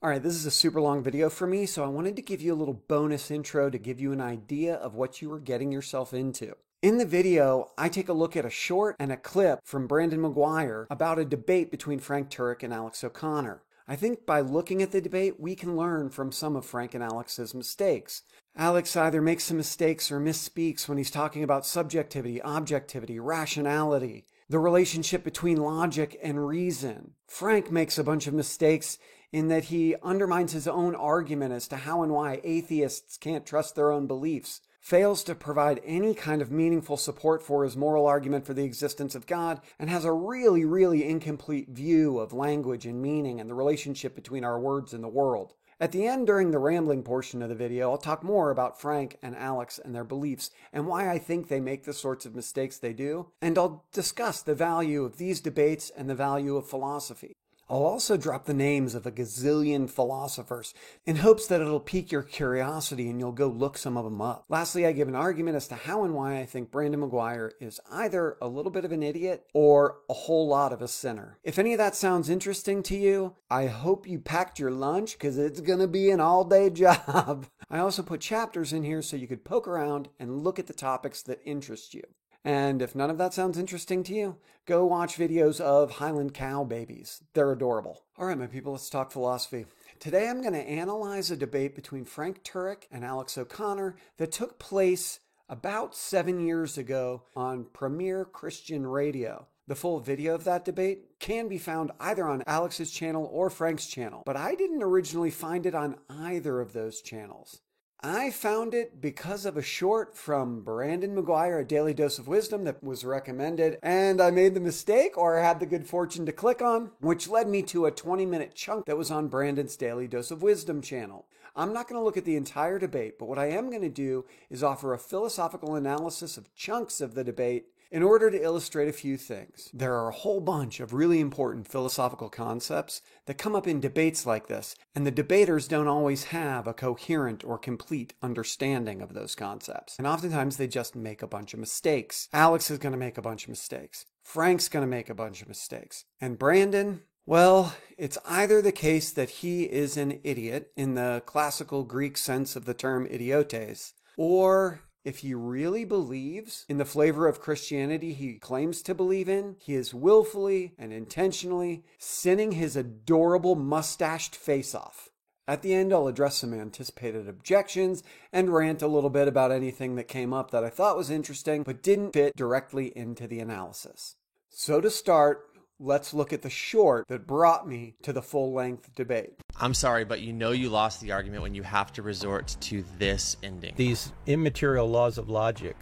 All right, this is a super long video for me, so I wanted to give you a little bonus intro to give you an idea of what you are getting yourself into. In the video, I take a look at a short and a clip from Brandon McGuire about a debate between Frank Turek and Alex O'Connor. I think by looking at the debate, we can learn from some of Frank and Alex's mistakes. Alex either makes some mistakes or misspeaks when he's talking about subjectivity, objectivity, rationality, the relationship between logic and reason. Frank makes a bunch of mistakes in that he undermines his own argument as to how and why atheists can't trust their own beliefs, fails to provide any kind of meaningful support for his moral argument for the existence of God, and has a really incomplete view of language and meaning and the relationship between our words and the world. At the end, during the rambling portion of the video, I'll talk more about Frank and Alex and their beliefs and why I think they make the sorts of mistakes they do, and I'll discuss the value of these debates and the value of philosophy. I'll also drop the names of a gazillion philosophers in hopes that it'll pique your curiosity and you'll go look some of them up. Lastly, I give an argument as to how and why I think Brandon McGuire is either a little bit of an idiot or a whole lot of a sinner. If any of that sounds interesting to you, I hope you packed your lunch because it's going to be an all-day job. I also put chapters in here so you could poke around and look at the topics that interest you. And if none of that sounds interesting to you, go watch videos of Highland cow babies. They're adorable. All right, my people, let's talk philosophy. Today I'm going to analyze a debate between Frank Turek and Alex O'Connor that took place about 7 years ago on Premier Christian Radio. The full video of that debate can be found either on Alex's channel or Frank's channel, but I didn't originally find it on either of those channels. I found it because of a short from Brandon McGuire, A Daily Dose of Wisdom, that was recommended, and I made the mistake, or had the good fortune to click on, which led me to a 20-minute chunk that was on Brandon's Daily Dose of Wisdom channel. I'm not going to look at the entire debate, but what I am going to do is offer a philosophical analysis of chunks of the debate in order to illustrate a few things. There are a whole bunch of really important philosophical concepts that come up in debates like this, and the debaters don't always have a coherent or complete understanding of those concepts. And oftentimes they just make a bunch of mistakes. Alex is going to make a bunch of mistakes. Frank's going to make a bunch of mistakes. And Brandon, well, it's either the case that he is an idiot in the classical Greek sense of the term idiotes, or if he really believes in the flavor of Christianity he claims to believe in, he is willfully and intentionally sinning his adorable mustached face off. At the end, I'll address some anticipated objections and rant a little bit about anything that came up that I thought was interesting but didn't fit directly into the analysis. So to start, let's look at the short that brought me to the full-length debate. I'm sorry, but you know you lost the argument when you have to resort to this ending. These immaterial laws of logic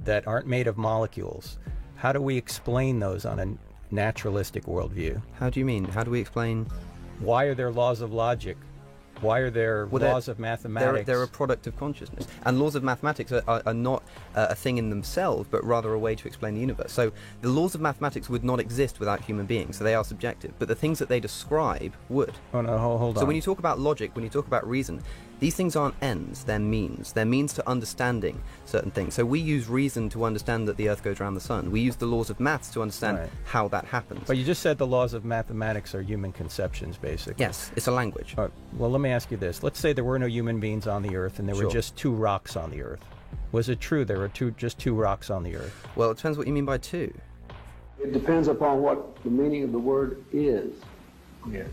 that aren't made of molecules, how do we explain those on a naturalistic worldview? How do you mean? How do we explain? Why are there laws of logic? Why are there laws of mathematics? They're a product of consciousness. And laws of mathematics are not a thing in themselves, but rather a way to explain the universe. So the laws of mathematics would not exist without human beings, so they are subjective. But the things that they describe would. Oh, no, hold on. So when you talk about logic, when you talk about reason, these things aren't ends, they're means. They're means to understanding certain things. So we use reason to understand that the Earth goes around the sun. We use the laws of maths to understand how that happens. But you just said the laws of mathematics are human conceptions, basically. Yes, it's a language. Well, let me ask you this. Let's say there were no human beings on the Earth and there were just two rocks on the Earth. Was it true there were just two rocks on the Earth? Well, it depends what you mean by two. It depends upon what the meaning of the word is. Yes.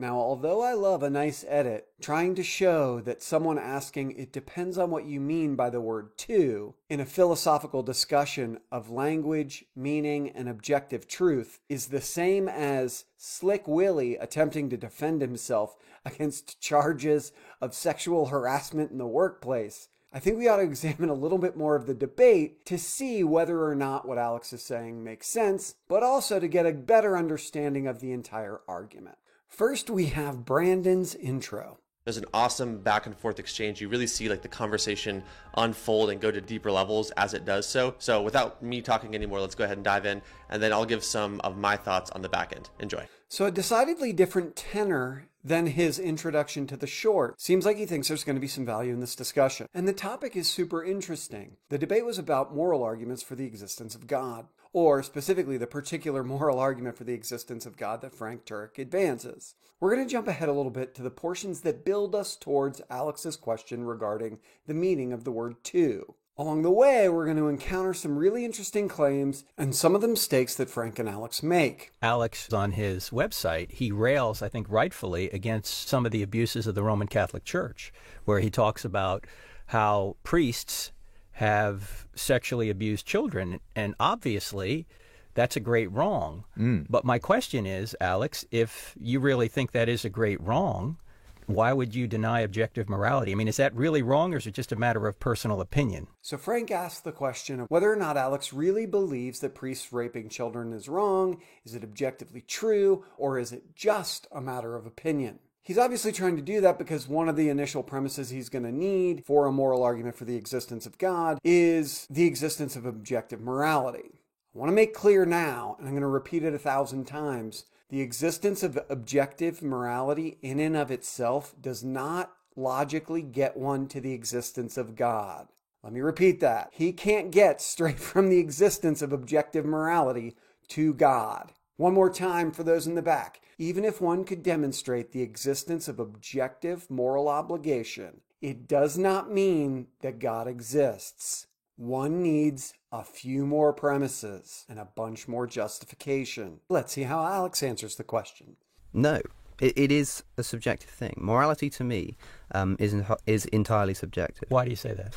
Now, although I love a nice edit trying to show that someone asking it depends on what you mean by the word two in a philosophical discussion of language, meaning, and objective truth is the same as Slick Willie attempting to defend himself against charges of sexual harassment in the workplace, I think we ought to examine a little bit more of the debate to see whether or not what Alex is saying makes sense, but also to get a better understanding of the entire argument. First, we have Brandon's intro. There's an awesome back and forth exchange. You really see like the conversation unfold and go to deeper levels as it does so. So without me talking anymore, let's go ahead and dive in, and then I'll give some of my thoughts on the back end. Enjoy. So a decidedly different tenor than his introduction to the short. Seems like he thinks there's going to be some value in this discussion. And the topic is super interesting. The debate was about moral arguments for the existence of God. or specifically the particular moral argument for the existence of God that Frank Turek advances. We're going to jump ahead a little bit to the portions that build us towards Alex's question regarding the meaning of the word to. Along the way, we're going to encounter some really interesting claims and some of the mistakes that Frank and Alex make. Alex, on his website, he rails, I think rightfully, against some of the abuses of the Roman Catholic Church, where he talks about how priests have sexually abused children, and obviously that's a great wrong. But my question is, Alex, if you really think that is a great wrong, why would you deny objective morality? I mean, is that really wrong, or is it just a matter of personal opinion? So Frank asked the question of whether or not Alex really believes that priests raping children is wrong. Is it objectively true, or is it just a matter of opinion? He's obviously trying to do that because one of the initial premises he's going to need for a moral argument for the existence of God is the existence of objective morality. I want to make clear now, and I'm going to repeat it 1,000 times, the existence of objective morality in and of itself does not logically get one to the existence of God. Let me repeat that. He can't get straight from the existence of objective morality to God. One more time for those in the back. Even if one could demonstrate the existence of objective moral obligation, it does not mean that God exists. One needs a few more premises and a bunch more justification. Let's see how Alex answers the question. No, it is a subjective thing. Morality to me is entirely subjective. Why do you say that?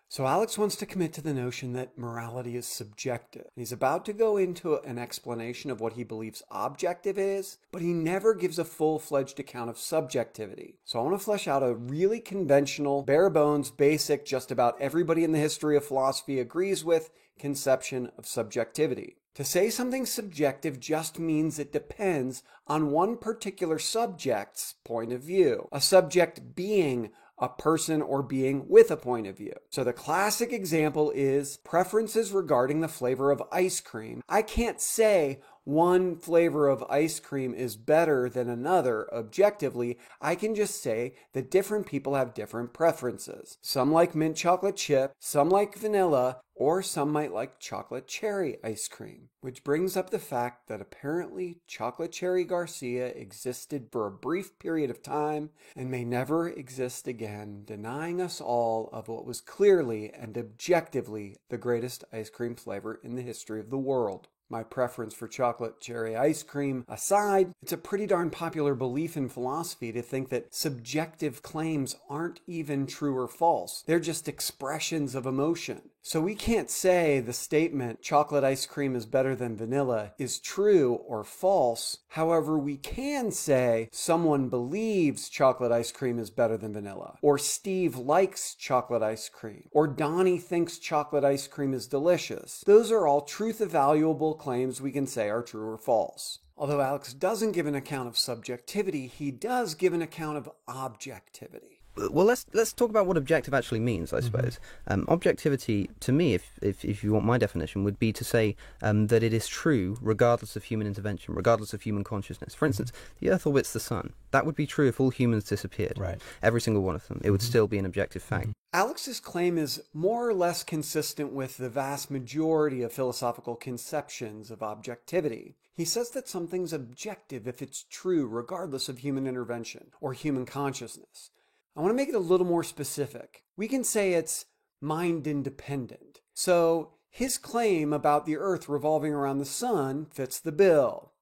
So Alex wants to commit to the notion that morality is subjective. He's about to go into an explanation of what he believes objective is, but he never gives a full-fledged account of subjectivity. So I want to flesh out a really conventional, bare-bones, basic, just about everybody in the history of philosophy agrees with conception of subjectivity. To say something subjective just means it depends on one particular subject's point of view, a subject being a person or being with a point of view. So the classic example is preferences regarding the flavor of ice cream. I can't say one flavor of ice cream is better than another objectively. I can just say that different people have different preferences. Some like mint chocolate chip, some like vanilla, or some might like chocolate cherry ice cream. Which brings up the fact that apparently chocolate cherry Garcia existed for a brief period of time and may never exist again, denying us all of what was clearly and objectively the greatest ice cream flavor in the history of the world. My preference for chocolate cherry ice cream aside, it's a pretty darn popular belief in philosophy to think that subjective claims aren't even true or false. They're just expressions of emotion. So we can't say the statement, chocolate ice cream is better than vanilla, is true or false. However, we can say someone believes chocolate ice cream is better than vanilla, or Steve likes chocolate ice cream, or Donnie thinks chocolate ice cream is delicious. Those are all truth-evaluable claims we can say are true or false. Although Alex doesn't give an account of subjectivity, he does give an account of objectivity. Well, let's talk about what objective actually means, I suppose. Objectivity, to me, if you want my definition, would be to say that it is true regardless of human intervention, regardless of human consciousness. For instance, the Earth orbits the Sun. That would be true if all humans disappeared. Right. Every single one of them. It would still be an objective fact. Alex's claim is more or less consistent with the vast majority of philosophical conceptions of objectivity. He says that something's objective if it's true regardless of human intervention or human consciousness. I want to make it a little more specific. We can say it's mind independent. So his claim about the Earth revolving around the sun fits the bill.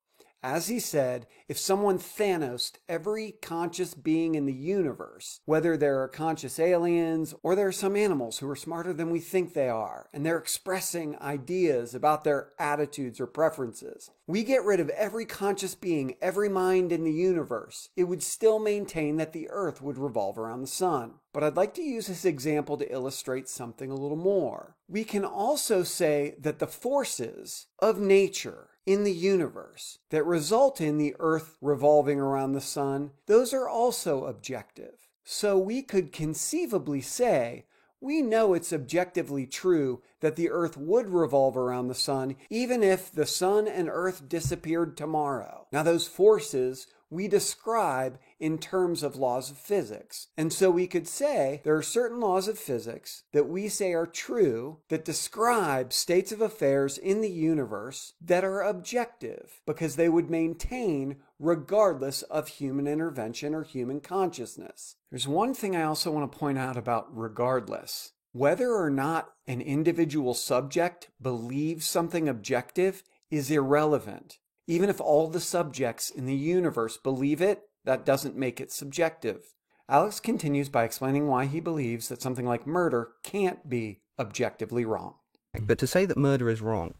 As he said, if someone Thanos'd every conscious being in the universe, whether there are conscious aliens or there are some animals who are smarter than we think they are, and they're expressing ideas about their attitudes or preferences, we get rid of every conscious being, every mind in the universe, it would still maintain that the Earth would revolve around the sun. But I'd like to use this example to illustrate something a little more. We can also say that the forces of nature in the universe that result in the Earth revolving around the sun, those are also objective. So we could conceivably say, we know it's objectively true that the Earth would revolve around the sun even if the sun and Earth disappeared tomorrow. Now those forces we describe in terms of laws of physics. And so we could say there are certain laws of physics that we say are true that describe states of affairs in the universe that are objective because they would maintain regardless of human intervention or human consciousness. There's one thing I also want to point out about regardless. Whether or not an individual subject believes something objective is irrelevant. Even if all the subjects in the universe believe it, that doesn't make it subjective. Alex continues by explaining why he believes that something like murder can't be objectively wrong. But to say that murder is wrong,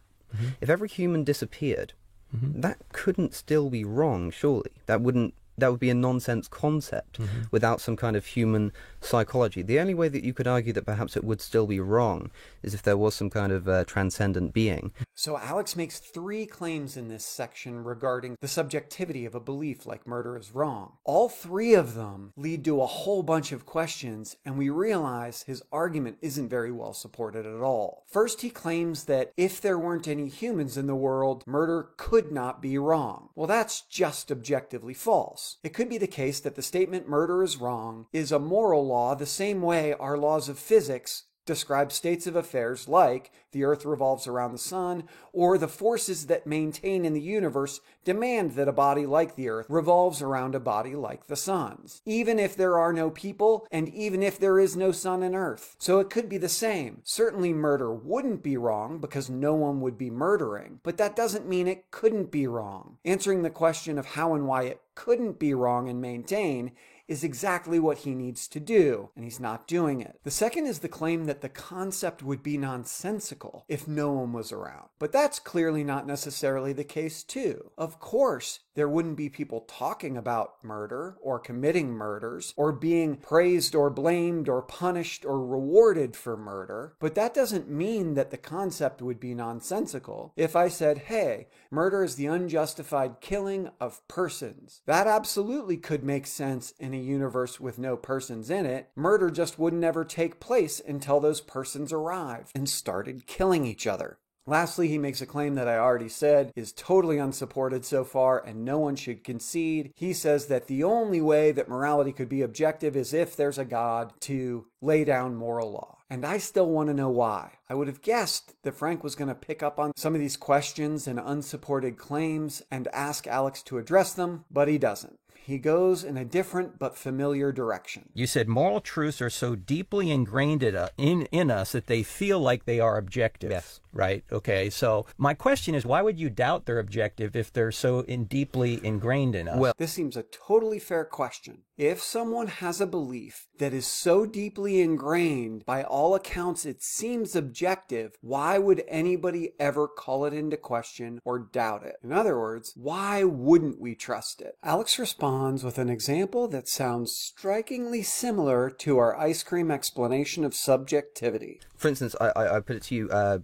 if every human disappeared, that couldn't still be wrong, surely. That would be a nonsense concept without some kind of human psychology. The only way that you could argue that perhaps it would still be wrong is if there was some kind of transcendent being. So Alex makes 3 claims in this section regarding the subjectivity of a belief like murder is wrong. All 3 of them lead to a whole bunch of questions, and we realize his argument isn't very well supported at all. First, he claims that if there weren't any humans in the world, murder could not be wrong. Well, that's just objectively false. It could be the case that the statement murder is wrong is a moral law the same way our laws of physics describe states of affairs like the earth revolves around the sun, or the forces that maintain in the universe demand that a body like the earth revolves around a body like the sun's, even if there are no people and even if there is no sun and earth. So it could be the same. Certainly murder wouldn't be wrong because no one would be murdering, but that doesn't mean it couldn't be wrong. Answering the question of how and why it couldn't be wrong and maintain is exactly what he needs to do, and he's not doing it. The second is the claim that the concept would be nonsensical if no one was around. But that's clearly not necessarily the case too. Of course, there wouldn't be people talking about murder or committing murders or being praised or blamed or punished or rewarded for murder, but that doesn't mean that the concept would be nonsensical. If I said, hey, murder is the unjustified killing of persons, that absolutely could make sense in a universe with no persons in it. Murder just wouldn't ever take place until those persons arrived and started killing each other. Lastly, he makes a claim that I already said is totally unsupported so far and no one should concede. He says that the only way that morality could be objective is if there's a God to lay down moral law. And I still want to know why. I would have guessed that Frank was going to pick up on some of these questions and unsupported claims and ask Alex to address them, but he doesn't. He goes in a different but familiar direction. You said moral truths are so deeply ingrained in us that they feel like they are objective. Yes. Right? Okay. So my question is, why would you doubt they're objective if they're so deeply ingrained in us? Well, this seems a totally fair question. If someone has a belief that is so deeply ingrained, by all accounts it seems objective, why would anybody ever call it into question or doubt it? In other words, why wouldn't we trust it? Alex responds with an example that sounds strikingly similar to our ice cream explanation of subjectivity. For instance, I put it to you,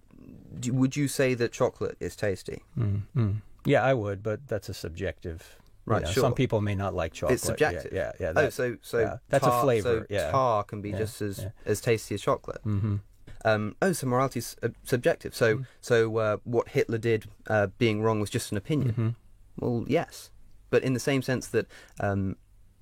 would you say that chocolate is tasty? Mm-hmm. Yeah, I would, but that's a subjective. Right, sure. Some people may not like chocolate. It's subjective. Yeah. That's a flavor. So tar can be just as tasty as chocolate. Mm-hmm. So morality is subjective. So what Hitler did being wrong was just an opinion. Mm-hmm. Well, yes, but in the same sense that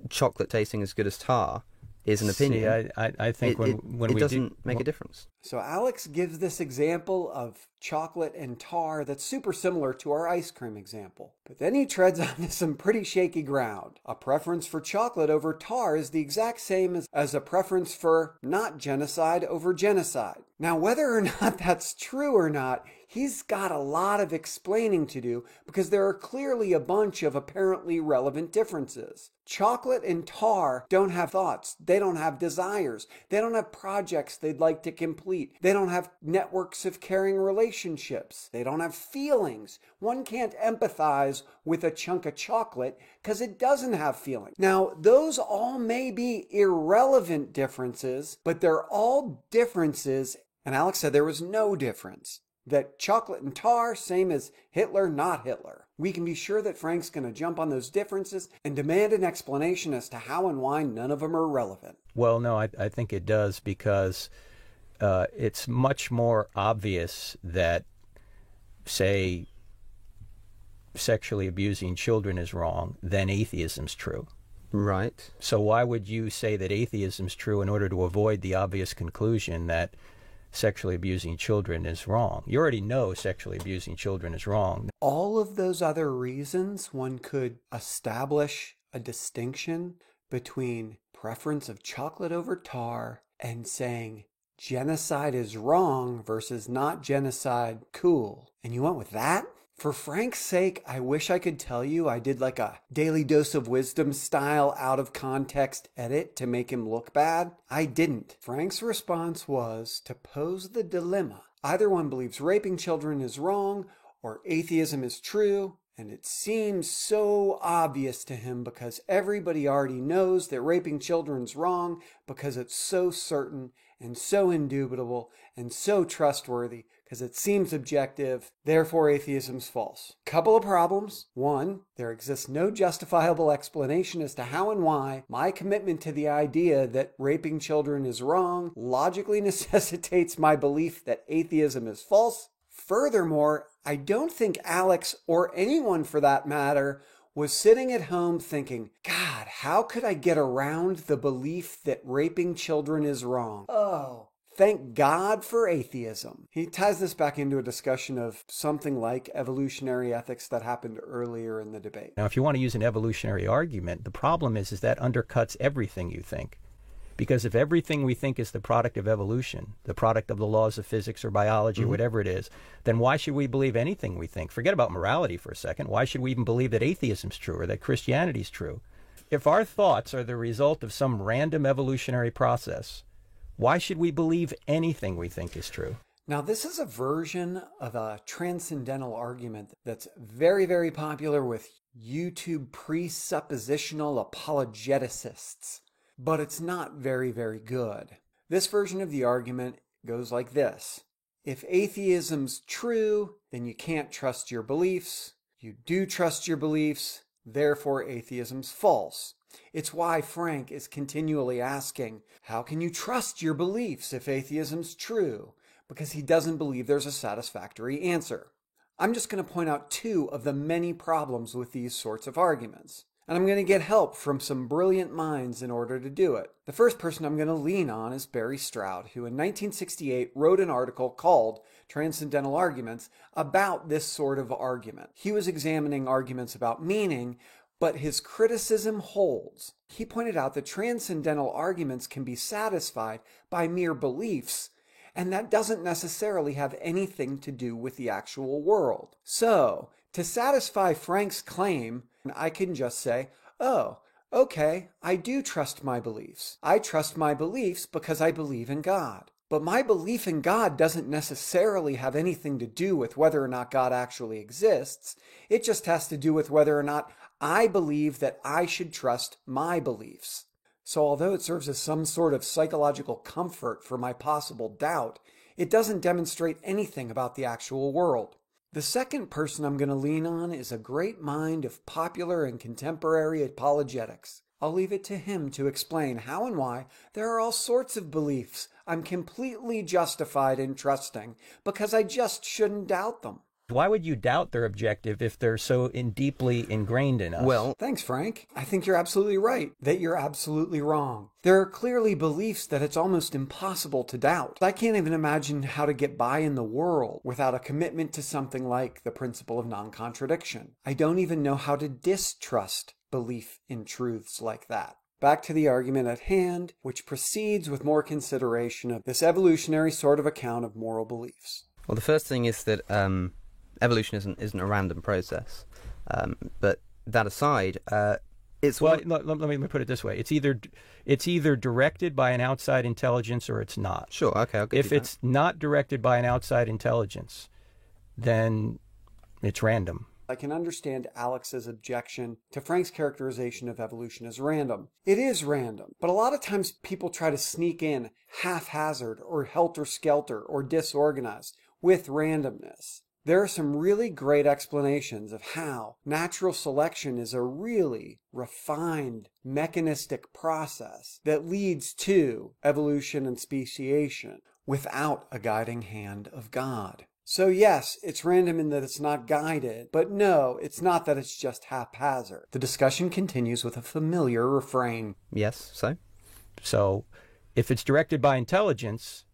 chocolate tasting as good as tar is an opinion. See, I think when it we doesn't make a difference. So Alex gives this example of chocolate and tar that's super similar to our ice cream example. But then he treads onto some pretty shaky ground. A preference for chocolate over tar is the exact same as a preference for not genocide over genocide. Now, whether or not that's true or not, he's got a lot of explaining to do because there are clearly a bunch of apparently relevant differences. Chocolate and tar don't have thoughts. They don't have desires. They don't have projects they'd like to complete. They don't have networks of caring relationships. They don't have feelings. One can't empathize with a chunk of chocolate because it doesn't have feelings. Now, those all may be irrelevant differences, but they're all differences. And Alex said there was no difference. That chocolate and tar, same as Hitler, not Hitler. We can be sure that Frank's going to jump on those differences and demand an explanation as to how and why none of them are relevant. Well, no, I think it does because it's much more obvious that, say sexually abusing children is wrong, then atheism's true. Right. So why would you say that atheism's true in order to avoid the obvious conclusion that sexually abusing children is wrong? You already know sexually abusing children is wrong. All of those other reasons, one could establish a distinction between preference of chocolate over tar and saying genocide is wrong versus not genocide cool. And you went with that? For Frank's sake, I wish I could tell you I did like a Daily Dose of Wisdom style out of context edit to make him look bad. I didn't. Frank's response was to pose the dilemma. Either one believes raping children is wrong or atheism is true. And it seems so obvious to him because everybody already knows that raping children's wrong because it's so certain and so indubitable and so trustworthy because it seems objective, therefore atheism's false. Couple of problems. One, there exists no justifiable explanation as to how and why my commitment to the idea that raping children is wrong logically necessitates my belief that atheism is false. Furthermore, I don't think Alex, or anyone for that matter, was sitting at home thinking, God, how could I get around the belief that raping children is wrong? Oh, thank God for atheism. He ties this back into a discussion of something like evolutionary ethics that happened earlier in the debate. Now, if you want to use an evolutionary argument, the problem is that undercuts everything you think. Because if everything we think is the product of evolution, the product of the laws of physics or biology or whatever it is, then why should we believe anything we think? Forget about morality for a second. Why should we even believe that atheism's true or that Christianity's true? If our thoughts are the result of some random evolutionary process, why should we believe anything we think is true? Now, this is a version of a transcendental argument that's very, very popular with YouTube presuppositional apologetists. But it's not very, very good. This version of the argument goes like this. If atheism's true, then you can't trust your beliefs. You do trust your beliefs, therefore atheism's false. It's why Frank is continually asking, how can you trust your beliefs if atheism's true? Because he doesn't believe there's a satisfactory answer. I'm just going to point out two of the many problems with these sorts of arguments. And I'm going to get help from some brilliant minds in order to do it. The first person I'm going to lean on is Barry Stroud, who in 1968 wrote an article called Transcendental Arguments about this sort of argument. He was examining arguments about meaning, but his criticism holds. He pointed out that transcendental arguments can be satisfied by mere beliefs, and that doesn't necessarily have anything to do with the actual world. So, to satisfy Frank's claim, I can just say, oh, okay, I do trust my beliefs. I trust my beliefs because I believe in God. But my belief in God doesn't necessarily have anything to do with whether or not God actually exists. It just has to do with whether or not I believe that I should trust my beliefs. So although it serves as some sort of psychological comfort for my possible doubt, it doesn't demonstrate anything about the actual world. The second person I'm going to lean on is a great mind of popular and contemporary apologetics. I'll leave it to him to explain how and why there are all sorts of beliefs I'm completely justified in trusting because I just shouldn't doubt them. Why would you doubt their objective if they're so deeply ingrained in us? Well, Thanks, Frank. I think you're absolutely right that you're absolutely wrong. There are clearly beliefs that it's almost impossible to doubt. I can't even imagine how to get by in the world without a commitment to something like the principle of non-contradiction. I don't even know how to distrust belief in truths like that. Back to the argument at hand, which proceeds with more consideration of this evolutionary sort of account of moral beliefs. well, the first thing is that evolution isn't a random process. But that aside, it's well. Let me put it this way: it's either directed by an outside intelligence or it's not. Sure. Okay. I'll give If you it's not directed by an outside intelligence, then it's random. I can understand Alex's objection to Frank's characterization of evolution as random. It is random, but a lot of times people try to sneak in haphazard or helter-skelter or disorganized with randomness. There are some really great explanations of how natural selection is a really refined mechanistic process that leads to evolution and speciation without a guiding hand of God. So yes, it's random in that it's not guided, but no, it's not that it's just haphazard. The discussion continues with a familiar refrain. Yes, so? So if it's directed by intelligence,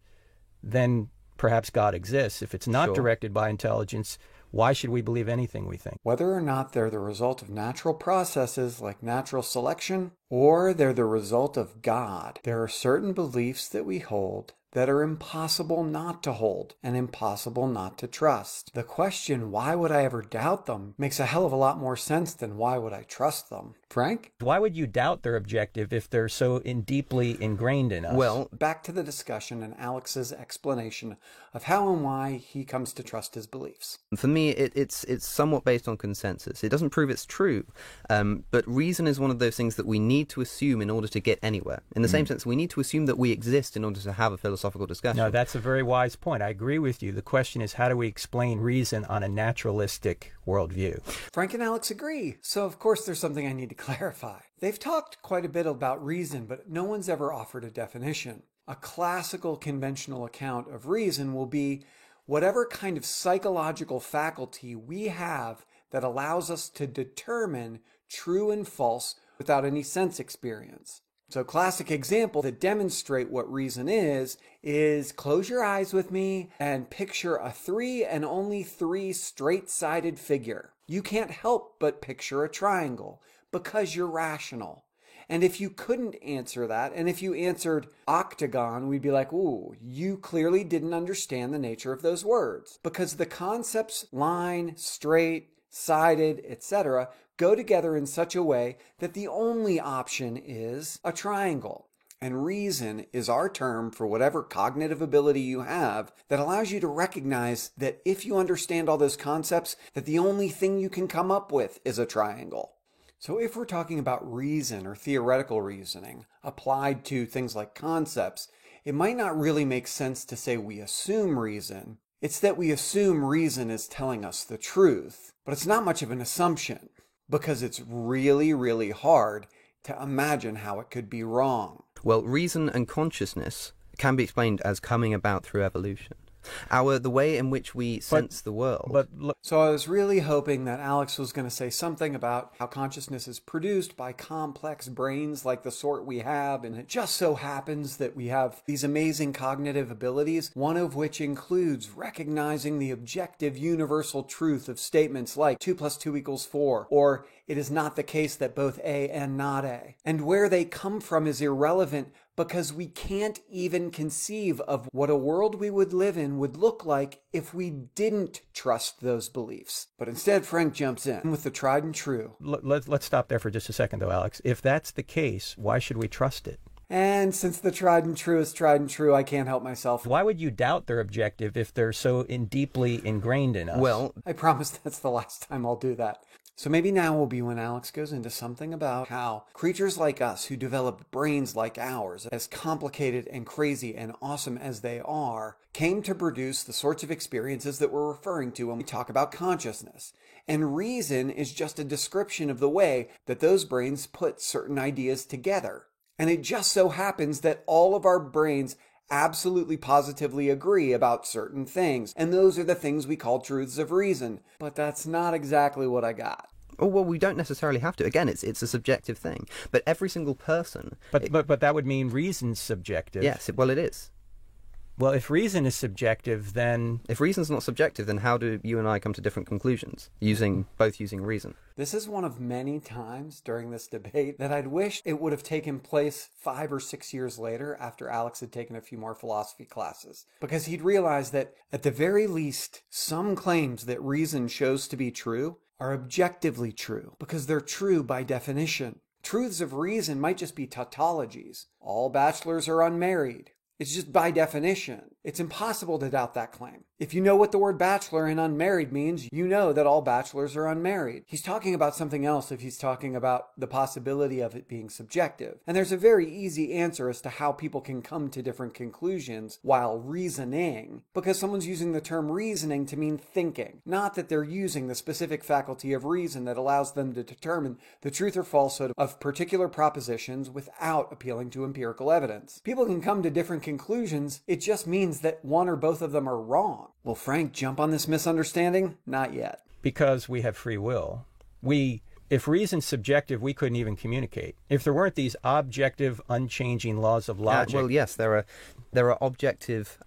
then perhaps God exists. If it's not Sure. directed by intelligence, why should we believe anything we think? Whether or not they're the result of natural processes like natural selection, or they're the result of God, there are certain beliefs that we hold that are impossible not to hold and impossible not to trust. The question, why would I ever doubt them, makes a hell of a lot more sense than why would I trust them. Frank? Why would you doubt they're objective if they're so deeply ingrained in us? Well, Back to the discussion and Alex's explanation of how and why he comes to trust his beliefs. for me, it's somewhat based on consensus. It doesn't prove it's true, but reason is one of those things that we need to assume in order to get anywhere. In the same sense, we need to assume that we exist in order to have a philosophical discussion. No, that's a very wise point. I agree with you. The question is, how do we explain reason on a naturalistic worldview? Frank and Alex agree, so of course there's something I need to clarify. They've talked quite a bit about reason, but no one's ever offered a definition. A classical conventional account of reason will be whatever kind of psychological faculty we have that allows us to determine true and false without any sense experience. So classic example that demonstrate what reason is close your eyes with me and picture a 3 and only 3 straight-sided figure. You can't help but picture a triangle because you're rational. And if you couldn't answer that, and if you answered octagon, we'd be like, ooh, you clearly didn't understand the nature of those words. Because the concepts line, straight, sided, etc. go together in such a way that the only option is a triangle. And reason is our term for whatever cognitive ability you have that allows you to recognize that if you understand all those concepts, that the only thing you can come up with is a triangle. So if we're talking about reason or theoretical reasoning applied to things like concepts, it might not really make sense to say we assume reason. It's that we assume reason is telling us the truth. But it's not much of an assumption because it's really, really hard to imagine how it could be wrong. Well, reason and consciousness can be explained as coming about through evolution. The way in which we sense the world. But look, So I was really hoping that Alex was going to say something about how consciousness is produced by complex brains like the sort we have, and it just so happens that we have these amazing cognitive abilities, one of which includes recognizing the objective universal truth of statements like 2 + 2 = 4, or it is not the case that both A and not A. And where they come from is irrelevant because we can't even conceive of what a world we would live in would look like if we didn't trust those beliefs. But instead, Frank jumps in with the tried and true. let's stop there for just a second, though, Alex. If that's the case, why should we trust it? And since the tried and true is tried and true, I can't help myself. Why would you doubt their objective if they're so deeply ingrained in us? Well, I promise that's the last time I'll do that. So maybe now will be when Alex goes into something about how creatures like us who developed brains like ours, as complicated and crazy and awesome as they are, came to produce the sorts of experiences that we're referring to when we talk about consciousness. And reason is just a description of the way that those brains put certain ideas together. And it just so happens that all of our brains absolutely positively agree about certain things, and those are the things we call truths of reason. But that's not exactly what I got. oh, well, we don't necessarily have to. Again, it's a subjective thing. But every single person... But that would mean reason's subjective. Yes, well, it is. Well, if reason is subjective, then... If reason's not subjective, then how do you and I come to different conclusions, both using reason? This is one of many times during this debate that I'd wished it would have taken place 5 or 6 years later after Alex had taken a few more philosophy classes. Because he'd realized that, at the very least, some claims that reason shows to be true are objectively true, because they're true by definition. Truths of reason might just be tautologies. All bachelors are unmarried. It's just by definition. It's impossible to doubt that claim. If you know what the word bachelor and unmarried means, you know that all bachelors are unmarried. He's talking about something else if he's talking about the possibility of it being subjective. And there's a very easy answer as to how people can come to different conclusions while reasoning, because someone's using the term reasoning to mean thinking, not that they're using the specific faculty of reason that allows them to determine the truth or falsehood of particular propositions without appealing to empirical evidence. People can come to different conclusions. It just means that one or both of them are wrong. wrong. Will Frank jump on this misunderstanding? Not yet. Because we have free will. If reason's subjective, we couldn't even communicate. If there weren't these objective, unchanging laws of logic. Well, yes, there are objective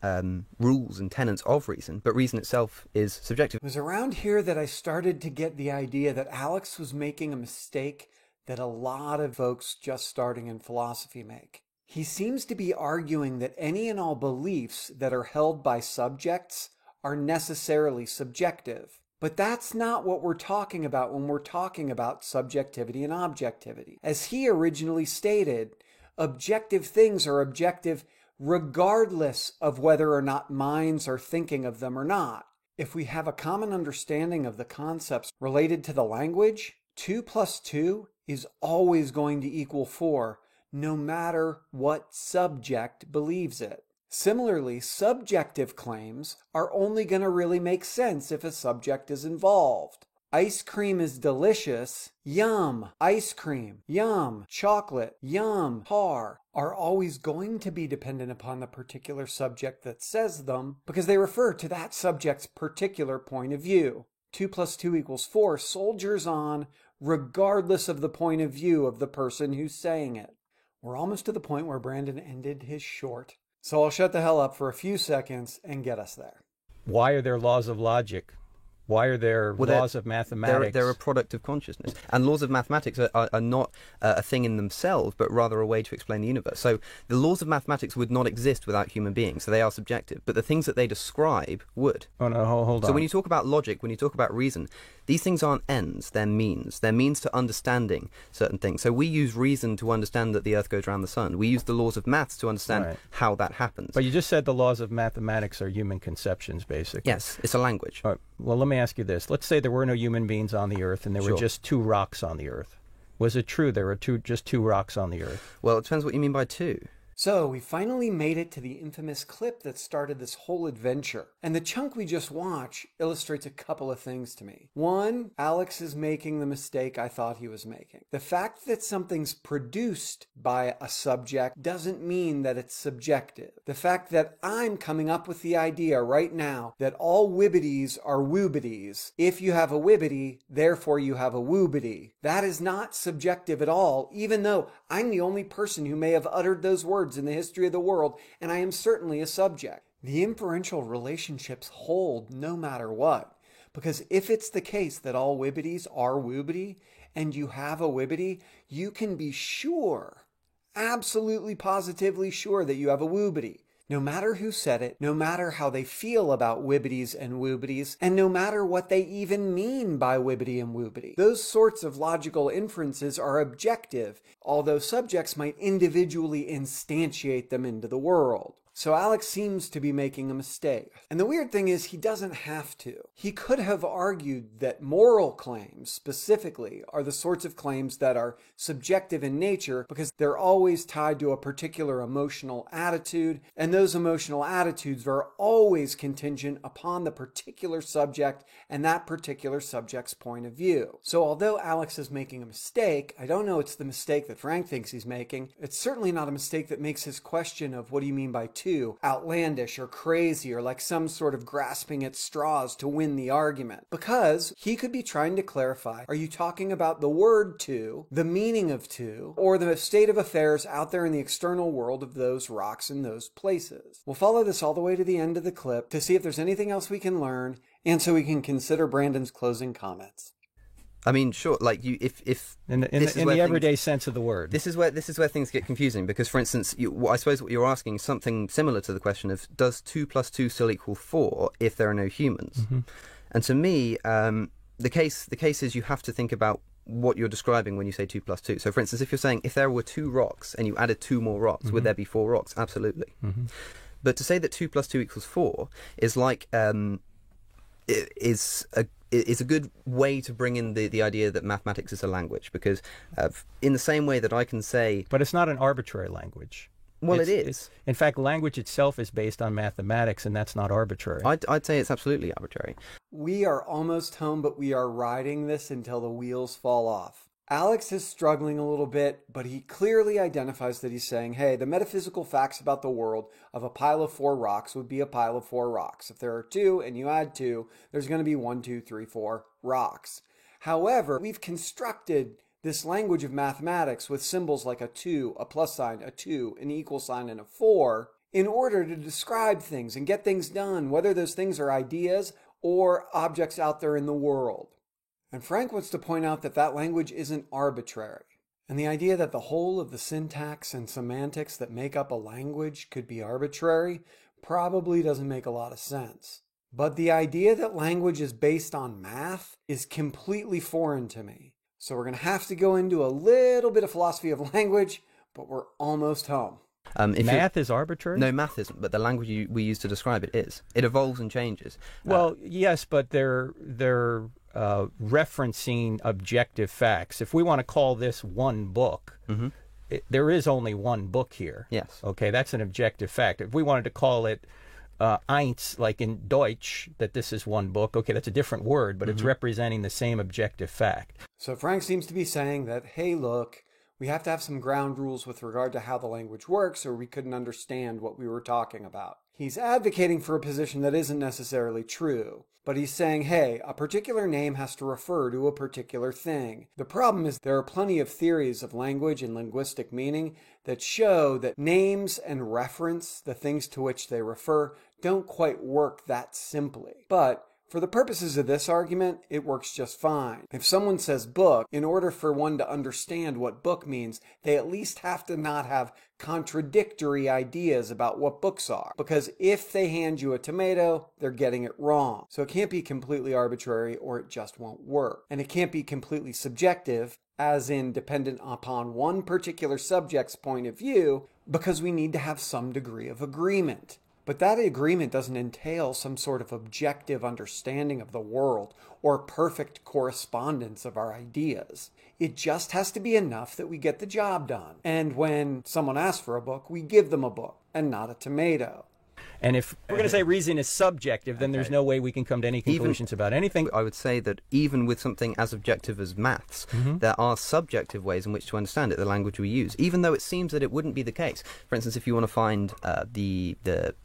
rules and tenets of reason, but reason itself is subjective. It was around here that I started to get the idea that Alex was making a mistake that a lot of folks just starting in philosophy make. He seems to be arguing that any and all beliefs that are held by subjects are necessarily subjective. But that's not what we're talking about when we're talking about subjectivity and objectivity. As he originally stated, objective things are objective regardless of whether or not minds are thinking of them or not. If we have a common understanding of the concepts related to the language, 2 plus 2 is always going to equal 4, no matter what subject believes it. Similarly, subjective claims are only going to really make sense if a subject is involved. Ice cream is delicious, yum. Ice cream, yum. Chocolate, yum. Car are always going to be dependent upon the particular subject that says them because they refer to that subject's particular point of view. 2 plus 2 equals 4 soldiers on regardless of the point of view of the person who's saying it. We're almost to the point where Brandon ended his short. So I'll shut the hell up for a few seconds and get us there. Why are there laws of logic? Why are there laws of mathematics? They're a product of consciousness. And laws of mathematics are not a thing in themselves, but rather a way to explain the universe. So the laws of mathematics would not exist without human beings, so they are subjective. But the things that they describe would. Oh, no, hold on. So when you talk about logic, when you talk about reason, these things aren't ends, they're means. They're means to understanding certain things. So we use reason to understand that the Earth goes around the sun. We use the laws of maths to understand how that happens. But you just said the laws of mathematics are human conceptions, basically. Yes, it's a language. All right. Well, let me ask you this. Let's say there were no human beings on the Earth and there were just 2 rocks on the Earth. Was it true there were just 2 rocks on the Earth? Well, it depends what you mean by 2. So we finally made it to the infamous clip that started this whole adventure. And the chunk we just watched illustrates a couple of things to me. One, Alex is making the mistake I thought he was making. The fact that something's produced by a subject doesn't mean that it's subjective. The fact that I'm coming up with the idea right now that all wibbities are woobities. If you have a wibbity, therefore you have a woobity. That is not subjective at all, even though I'm the only person who may have uttered those words in the history of the world, and I am certainly a subject. The inferential relationships hold no matter what, because if it's the case that all wibbities are woobity, and you have a wibbity, you can be sure, absolutely positively sure that you have a woobity. No matter who said it, no matter how they feel about wibbities and woobities, and no matter what they even mean by wibbity and woobity. Those sorts of logical inferences are objective, although subjects might individually instantiate them into the world. So Alex seems to be making a mistake. And the weird thing is he doesn't have to. He could have argued that moral claims specifically are the sorts of claims that are subjective in nature because they're always tied to a particular emotional attitude, and those emotional attitudes are always contingent upon the particular subject and that particular subject's point of view. So although Alex is making a mistake, I don't know it's the mistake that Frank thinks he's making. It's certainly not a mistake that makes his question of what do you mean by two outlandish or crazy or like some sort of grasping at straws to win the argument. Because he could be trying to clarify, are you talking about the word two, the meaning of two, or the state of affairs out there in the external world of those rocks in those places? We'll follow this all the way to the end of the clip to see if there's anything else we can learn and so we can consider Brandon's closing comments. I mean, sure. Like you, if in the everyday sense of the word, this is where things get confusing. Because, for instance, I suppose what you're asking is something similar to the question of does 2 plus 2 still equal 4 if there are no humans? Mm-hmm. And to me, the case is you have to think about what you're describing when you say 2 plus 2. So, for instance, if you're saying if there were 2 rocks and you added 2 more rocks, mm-hmm. would there be 4 rocks? Absolutely. Mm-hmm. But to say that 2 plus 2 equals 4 is like is a good way to bring in the idea that mathematics is a language, because in the same way that I can say... But it's not an arbitrary language. Well, it is. In fact, language itself is based on mathematics, and that's not arbitrary. I'd say it's absolutely arbitrary. We are almost home, but we are riding this until the wheels fall off. Alex is struggling a little bit, but he clearly identifies that he's saying, hey, the metaphysical facts about the world of a pile of 4 rocks would be a pile of 4 rocks. If there are 2 and you add 2, there's going to be 1, 2, 3, 4 rocks. However, we've constructed this language of mathematics with symbols like a 2, a plus sign, a 2, an equal sign, and a 4 in order to describe things and get things done, whether those things are ideas or objects out there in the world. And Frank wants to point out that that language isn't arbitrary. And the idea that the whole of the syntax and semantics that make up a language could be arbitrary probably doesn't make a lot of sense. But the idea that language is based on math is completely foreign to me. So we're going to have to go into a little bit of philosophy of language, but we're almost home. Math is arbitrary? No, math isn't, but the language we use to describe it is. It evolves and changes. Well, yes, but they're referencing objective facts. If we want to call this one book, there is only one book here. Yes. Okay, that's an objective fact. If we wanted to call it eins, like in Deutsch, that this is one book, okay, that's a different word, but it's representing the same objective fact. So Frank seems to be saying that, hey, look, we have to have some ground rules with regard to how the language works, or we couldn't understand what we were talking about. He's advocating for a position that isn't necessarily true, but he's saying, hey, a particular name has to refer to a particular thing. The problem is there are plenty of theories of language and linguistic meaning that show that names and reference, the things to which they refer, don't quite work that simply. But for the purposes of this argument, it works just fine. If someone says book, in order for one to understand what book means, they at least have to not have contradictory ideas about what books are. Because if they hand you a tomato, they're getting it wrong. So it can't be completely arbitrary or it just won't work. And it can't be completely subjective, as in dependent upon one particular subject's point of view, because we need to have some degree of agreement. But that agreement doesn't entail some sort of objective understanding of the world or perfect correspondence of our ideas. It just has to be enough that we get the job done. And when someone asks for a book, we give them a book and not a tomato. And if we're going to say reason is subjective, then there's no way we can come to any conclusions about anything. I would say that even with something as objective as maths, there are subjective ways in which to understand it, the language we use, even though it seems that it wouldn't be the case. For instance, if you want to find the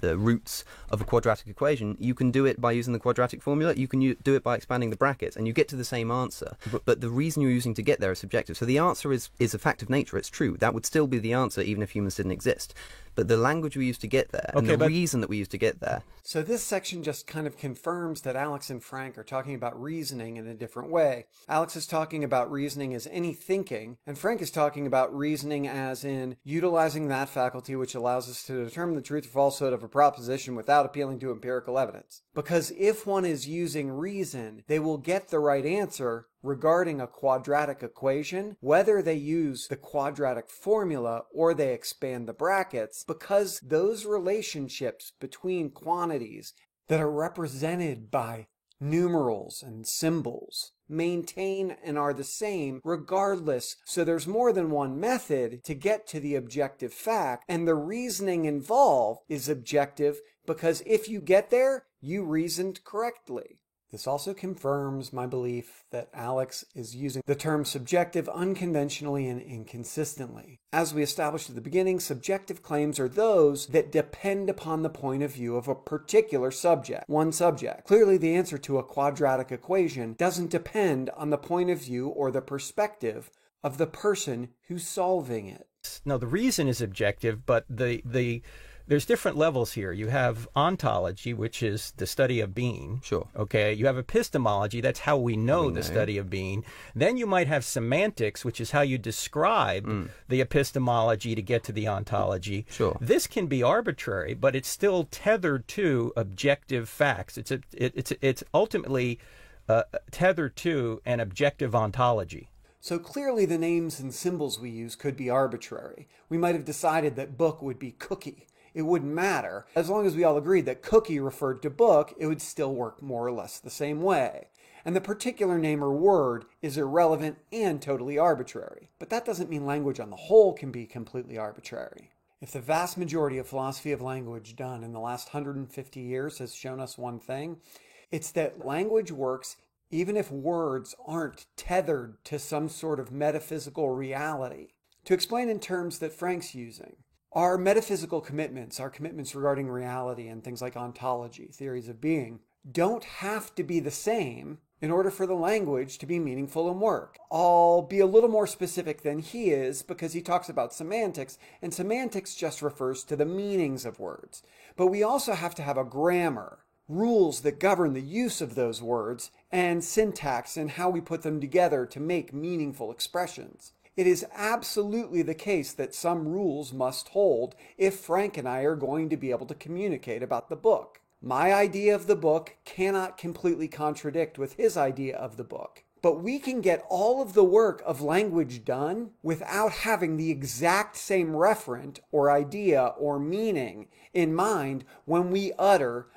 roots of a quadratic equation, you can do it by using the quadratic formula, you can do it by expanding the brackets, and you get to the same answer. But the reason you're using to get there is subjective. So the answer is a fact of nature, it's true. That would still be the answer even if humans didn't exist. But the language we use to get there, and the reason that we use to get there. So this section just kind of confirms that Alex and Frank are talking about reasoning in a different way. Alex is talking about reasoning as any thinking, and Frank is talking about reasoning as in utilizing that faculty which allows us to determine the truth or falsehood of a proposition without appealing to empirical evidence. Because if one is using reason, they will get the right answer regarding a quadratic equation, whether they use the quadratic formula or they expand the brackets, because those relationships between quantities that are represented by numerals and symbols maintain and are the same regardless. So there's more than one method to get to the objective fact, and the reasoning involved is objective because if you get there, you reasoned correctly. This also confirms my belief that Alex is using the term subjective unconventionally and inconsistently. As we established at the beginning, subjective claims are those that depend upon the point of view of a particular subject, one subject. Clearly, the answer to a quadratic equation doesn't depend on the point of view or the perspective of the person who's solving it. No, the reason is objective, but there's different levels here. You have ontology, which is the study of being. Sure. Okay. You have epistemology. That's how we know the study of being. Then you might have semantics, which is how you describe the epistemology to get to the ontology. Sure. This can be arbitrary, but it's still tethered to objective facts. It's ultimately tethered to an objective ontology. So clearly the names and symbols we use could be arbitrary. We might have decided that book would be cookie. It wouldn't matter. As long as we all agreed that cookie referred to book, it would still work more or less the same way. And the particular name or word is irrelevant and totally arbitrary. But that doesn't mean language on the whole can be completely arbitrary. If the vast majority of philosophy of language done in the last 150 years has shown us one thing, it's that language works even if words aren't tethered to some sort of metaphysical reality. To explain in terms that Frank's using, our metaphysical commitments, our commitments regarding reality and things like ontology, theories of being, don't have to be the same in order for the language to be meaningful and work. I'll be a little more specific than he is because he talks about semantics, and semantics just refers to the meanings of words. But we also have to have a grammar, rules that govern the use of those words, and syntax and how we put them together to make meaningful expressions. It is absolutely the case that some rules must hold if Frank and I are going to be able to communicate about the book. My idea of the book cannot completely contradict with his idea of the book. But we can get all of the work of language done without having the exact same referent or idea or meaning in mind when we utter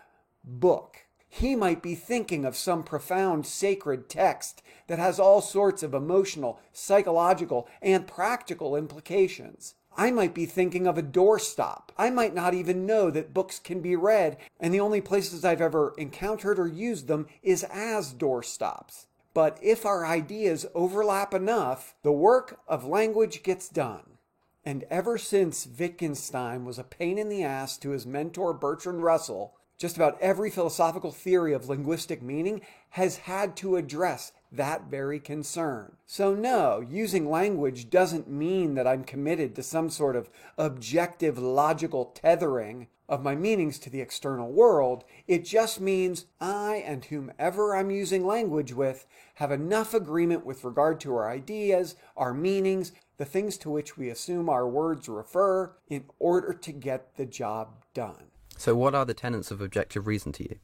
book. He might be thinking of some profound sacred text that has all sorts of emotional, psychological, and practical implications. I might be thinking of a doorstop. I might not even know that books can be read, and the only places I've ever encountered or used them is as doorstops. But if our ideas overlap enough, the work of language gets done. And ever since Wittgenstein was a pain in the ass to his mentor Bertrand Russell, just about every philosophical theory of linguistic meaning has had to address that very concern. So no, using language doesn't mean that I'm committed to some sort of objective logical tethering of my meanings to the external world. It just means I and whomever I'm using language with have enough agreement with regard to our ideas, our meanings, the things to which we assume our words refer in order to get the job done. So what are the tenets of objective reason to you?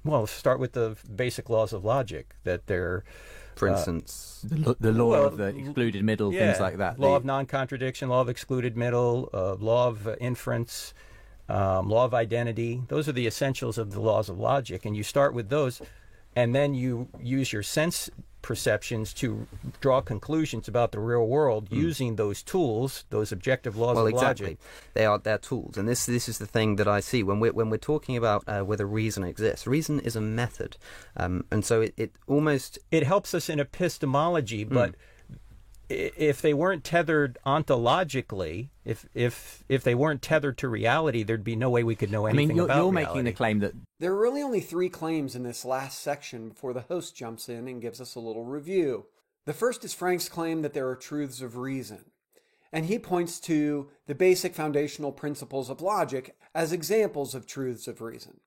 Well, start with the basic laws of logic, that they're... For instance... The law of the excluded middle, things like that. Law of non-contradiction, law of excluded middle, law of inference, law of identity. Those are the essentials of the laws of logic, and you start with those, and then you use your sense perceptions to draw conclusions about the real world using those tools, those objective laws of exactly. logic. They're tools, and this is the thing that I see when we're talking about whether reason exists. Reason is a method, and so it almost helps us in epistemology, but if they weren't tethered ontologically, if they weren't tethered to reality, there'd be no way we could know anything about reality. You're making the claim that... There are really only 3 claims in this last section before the host jumps in and gives us a little review. The first is Frank's claim that there are truths of reason, and he points to the basic foundational principles of logic as examples of truths of reason.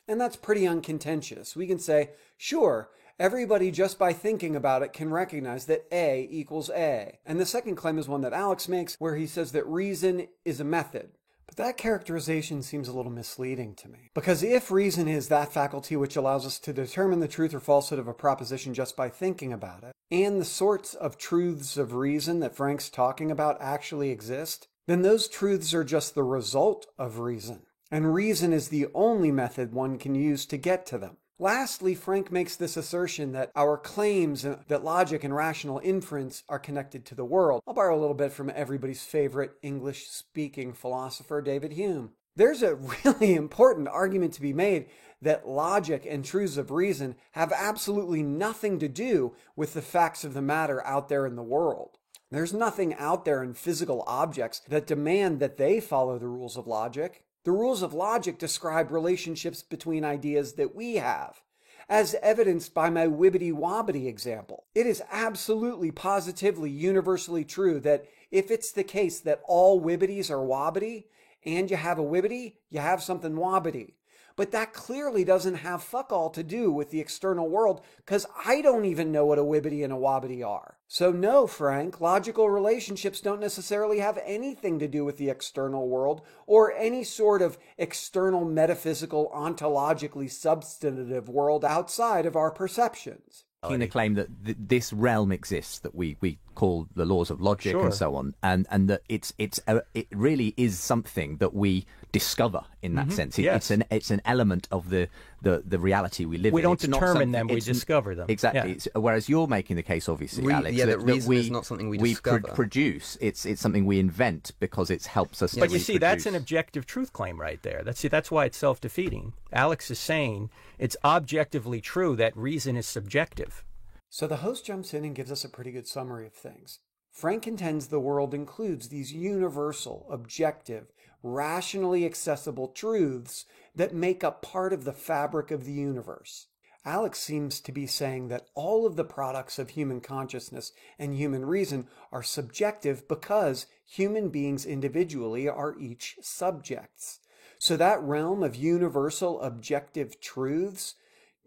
And that's pretty uncontentious. We can say, sure, everybody just by thinking about it can recognize that A equals A. And the second claim is one that Alex makes, where he says that reason is a method. But that characterization seems a little misleading to me. Because if reason is that faculty which allows us to determine the truth or falsehood of a proposition just by thinking about it, and the sorts of truths of reason that Frank's talking about actually exist, then those truths are just the result of reason. And reason is the only method one can use to get to them. Lastly, Frank makes this assertion that our claims that logic and rational inference are connected to the world. I'll borrow a little bit from everybody's favorite English-speaking philosopher, David Hume. There's a really important argument to be made that logic and truths of reason have absolutely nothing to do with the facts of the matter out there in the world. There's nothing out there in physical objects that demand that they follow the rules of logic. The rules of logic describe relationships between ideas that we have, as evidenced by my wibbity-wobbity example. It is absolutely, positively, universally true that if it's the case that all wibbities are wobbity, and you have a wibbity, you have something wobbity. But that clearly doesn't have fuck all to do with the external world, because I don't even know what a wibbity and a wobbity are. So no, Frank, logical relationships don't necessarily have anything to do with the external world, or any sort of external metaphysical, ontologically substantive world outside of our perceptions. Making the claim that this realm exists that we call the laws of logic and so on, and that it really is something that we discover in that sense. It's an element of the the reality we live in. We don't It's not determine something- them, we it's- discover them. Exactly. Yeah. Whereas you're making the case, obviously, Alex, that reason is not something we discover. produce. It's something we invent because it helps us. But to you see, that's an reproduce. objective truth claim right there. That's why it's self-defeating. Alex is saying it's objectively true that reason is subjective. So the host jumps in and gives us a pretty good summary of things. Frank contends the world includes these universal, objective, rationally accessible truths that make up part of the fabric of the universe. Alex seems to be saying that all of the products of human consciousness and human reason are subjective because human beings individually are each subjects. So that realm of universal objective truths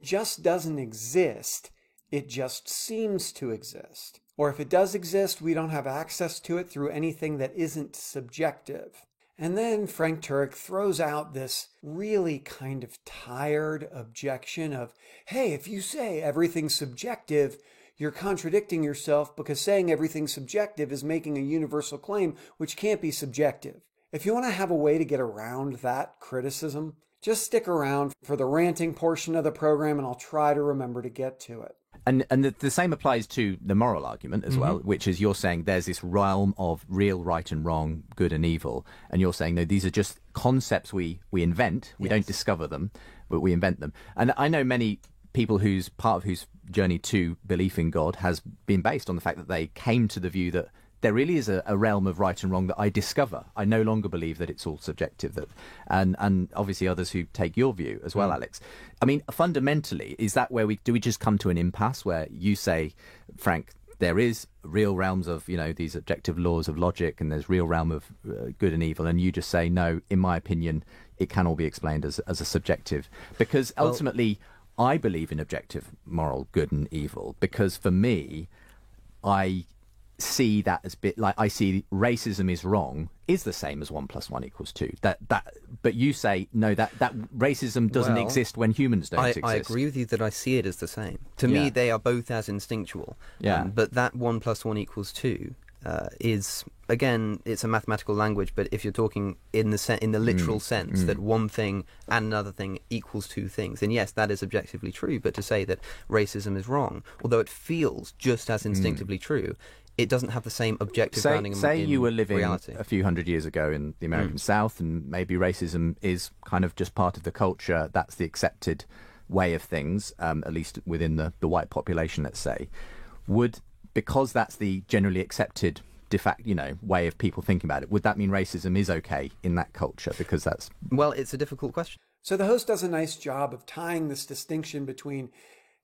just doesn't exist. It just seems to exist. Or if it does exist, we don't have access to it through anything that isn't subjective. And then Frank Turek throws out this really kind of tired objection of, hey, if you say everything's subjective, you're contradicting yourself because saying everything's subjective is making a universal claim which can't be subjective. If you want to have a way to get around that criticism, just stick around for the ranting portion of the program and I'll try to remember to get to it. And the same applies to the moral argument as well, which is you're saying there's this realm of real right and wrong, good and evil, and you're saying, no, these are just concepts we invent. We don't discover them, but we invent them. And I know many people whose part of whose journey to belief in God has been based on the fact that they came to the view that there really is a realm of right and wrong that I discover. I no longer believe that it's all subjective. And obviously others who take your view as well, Alex. I mean, fundamentally, is that where we just come to an impasse where you say, Frank, there is real realms of, these objective laws of logic and there's real realm of good and evil. And you just say, no, in my opinion, it can all be explained as a subjective. Because ultimately, I believe in objective moral good and evil. Because for me, I see that as I see racism is wrong is the same as 1 + 1 = 2. But you say no, that racism doesn't exist when humans don't exist. I agree with you that I see it as the same. To me, they are both as instinctual. But that 1 + 1 = 2 is, again, it's a mathematical language. But if you're talking in the literal sense that one thing and another thing equals two things, then yes, that is objectively true. But to say that racism is wrong, although it feels just as instinctively true, it doesn't have the same objective grounding in reality. Say you were living a few hundred years ago in the American South, and maybe racism is kind of just part of the culture. That's the accepted way of things, at least within the white population, let's say. Because that's the generally accepted de facto, way of people thinking about it, would that mean racism is okay in that culture? Because that's... Well, it's a difficult question. So the host does a nice job of tying this distinction between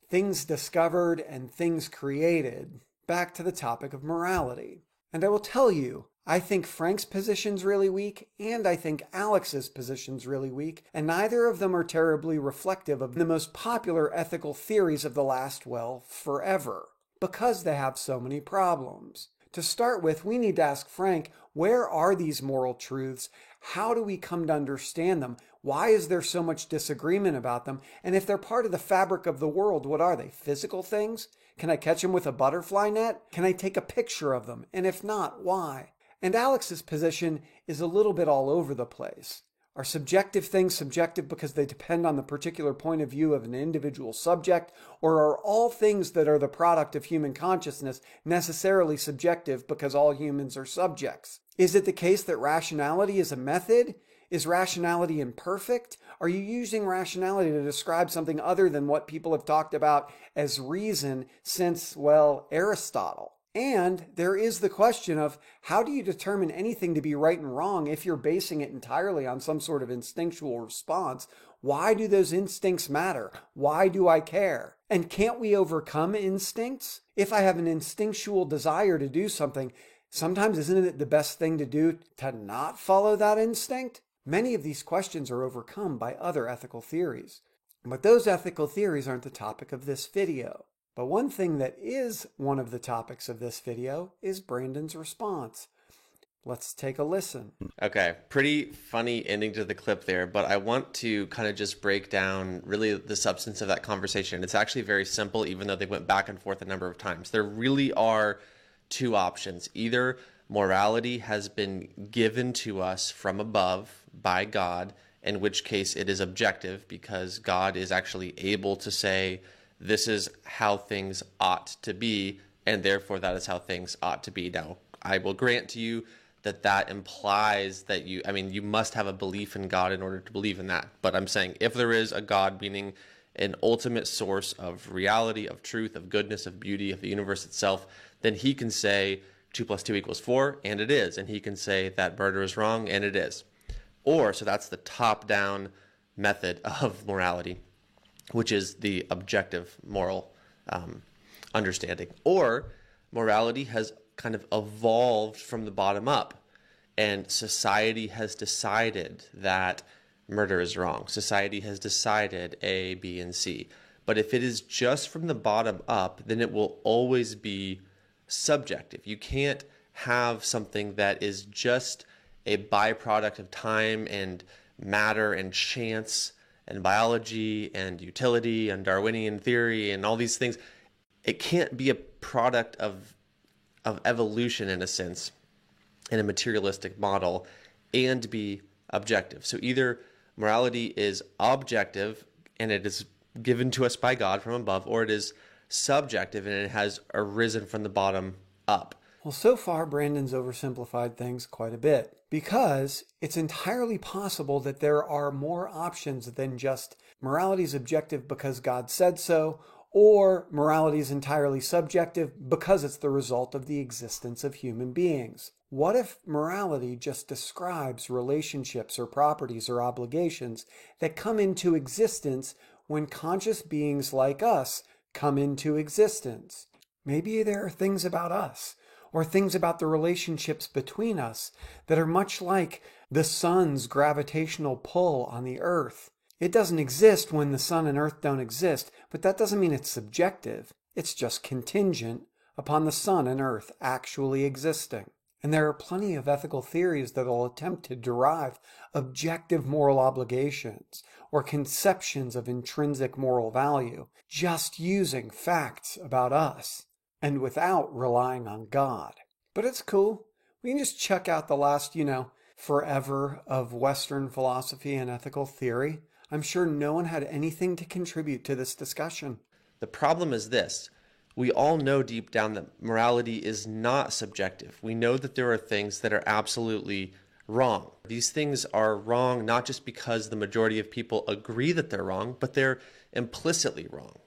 things discovered and things created back to the topic of morality. And I will tell you, I think Frank's position's really weak, and I think Alex's position's really weak, and neither of them are terribly reflective of the most popular ethical theories of the last, forever, because they have so many problems. To start with, we need to ask Frank, where are these moral truths? How do we come to understand them? Why is there so much disagreement about them? And if they're part of the fabric of the world, what are they? Physical things? Can I catch them with a butterfly net? Can I take a picture of them? And if not, why? And Alex's position is a little bit all over the place. Are subjective things subjective because they depend on the particular point of view of an individual subject? Or are all things that are the product of human consciousness necessarily subjective because all humans are subjects? Is it the case that rationality is a method? Is rationality imperfect? Are you using rationality to describe something other than what people have talked about as reason since, Aristotle? And there is the question of how do you determine anything to be right and wrong if you're basing it entirely on some sort of instinctual response? Why do those instincts matter? Why do I care? And can't we overcome instincts? If I have an instinctual desire to do something, sometimes isn't it the best thing to do to not follow that instinct? Many of these questions are overcome by other ethical theories. But those ethical theories aren't the topic of this video. But one thing that is one of the topics of this video is Brandon's response. Let's take a listen. Okay, pretty funny ending to the clip there, but I want to kind of just break down really the substance of that conversation. It's actually very simple, even though they went back and forth a number of times. There really are two options. Either morality has been given to us from above by God, in which case it is objective because God is actually able to say, this is how things ought to be, and therefore that is how things ought to be. Now, I will grant to you that that implies that you must have a belief in God in order to believe in that. But I'm saying if there is a God, meaning an ultimate source of reality, of truth, of goodness, of beauty, of the universe itself, then he can say 2 + 2 = 4, and it is. And he can say that murder is wrong, and it is. Or, so that's the top-down method of morality, which is the objective moral understanding. Or morality has kind of evolved from the bottom up, and society has decided that murder is wrong. Society has decided A, B, and C. But if it is just from the bottom up, then it will always be subjective. You can't have something that is just a byproduct of time and matter and chance and biology and utility and Darwinian theory and all these things. It can't be a product of evolution in a sense, in a materialistic model, and be objective. So either morality is objective and it is given to us by God from above, or it is subjective and it has arisen from the bottom up. Well, so far, Brandon's oversimplified things quite a bit, because it's entirely possible that there are more options than just morality is objective because God said so, or morality is entirely subjective because it's the result of the existence of human beings. What if morality just describes relationships or properties or obligations that come into existence when conscious beings like us come into existence? Maybe there are things about us, or things about the relationships between us, that are much like the sun's gravitational pull on the earth. It doesn't exist when the sun and earth don't exist, but that doesn't mean it's subjective. It's just contingent upon the sun and earth actually existing. And there are plenty of ethical theories that will attempt to derive objective moral obligations or conceptions of intrinsic moral value just using facts about us and without relying on God. But it's cool. We can just check out the last, forever of Western philosophy and ethical theory. I'm sure no one had anything to contribute to this discussion. The problem is this. We all know deep down that morality is not subjective. We know that there are things that are absolutely wrong. These things are wrong not just because the majority of people agree that they're wrong, but they're implicitly wrong.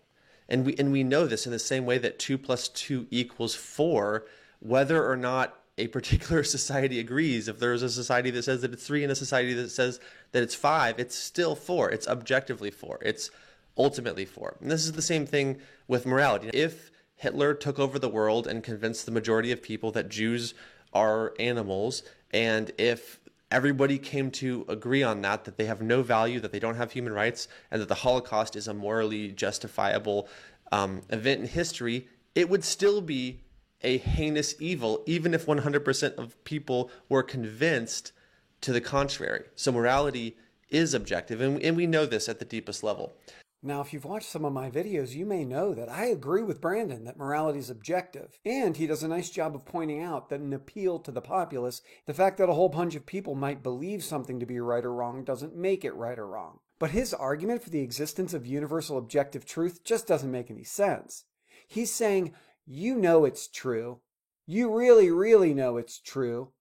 And we know this in the same way that 2 + 2 = 4, whether or not a particular society agrees. If there's a society that says that it's 3 and a society that says that it's 5, it's still 4. It's objectively 4. It's ultimately 4. And this is the same thing with morality. If Hitler took over the world and convinced the majority of people that Jews are animals, and if everybody came to agree on that they have no value, that they don't have human rights, and that the Holocaust is a morally justifiable event in history, it would still be a heinous evil, even if 100% of people were convinced to the contrary. So morality is objective, and we know this at the deepest level. Now, if you've watched some of my videos, you may know that I agree with Brandon that morality is objective. And he does a nice job of pointing out that an appeal to the populace, the fact that a whole bunch of people might believe something to be right or wrong doesn't make it right or wrong. But his argument for the existence of universal objective truth just doesn't make any sense. He's saying, you know it's true. You really, really know it's true.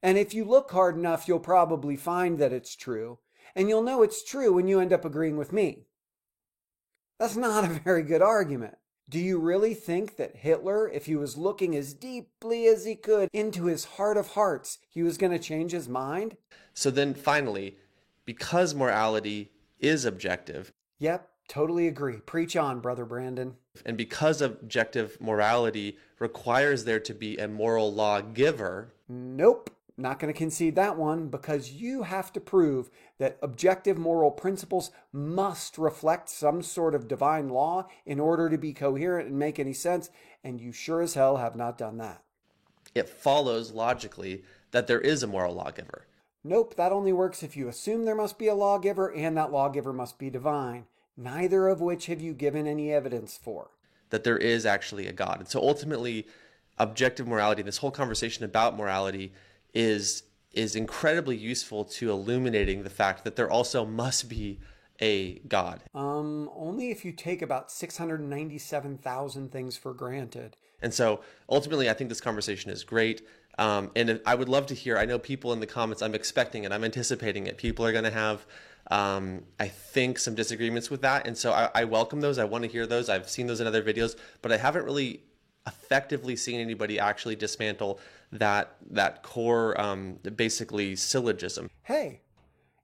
And if you look hard enough, you'll probably find that it's true. And you'll know it's true when you end up agreeing with me. That's not a very good argument. Do you really think that Hitler, if he was looking as deeply as he could into his heart of hearts, he was going to change his mind? So then finally, because morality is objective. Yep, totally agree. Preach on, Brother Brandon. And because objective morality requires there to be a moral lawgiver. Nope. Not going to concede that one, because you have to prove that objective moral principles must reflect some sort of divine law in order to be coherent and make any sense, and you sure as hell have not done that. It follows logically that there is a moral lawgiver. Nope, that only works if you assume there must be a lawgiver and that lawgiver must be divine, neither of which have you given any evidence for. That there is actually a God. And so ultimately, objective morality, this whole conversation about morality, is is incredibly useful to illuminating the fact that there also must be a God. Only if you take about 697,000 things for granted. And so ultimately, I think this conversation is great. And I would love to hear, I know people in the comments, I'm expecting it, I'm anticipating it. People are going to have, I think, some disagreements with that. And so I welcome those. I want to hear those. I've seen those in other videos, but I haven't really effectively seen anybody actually dismantle that core, basically syllogism. Hey,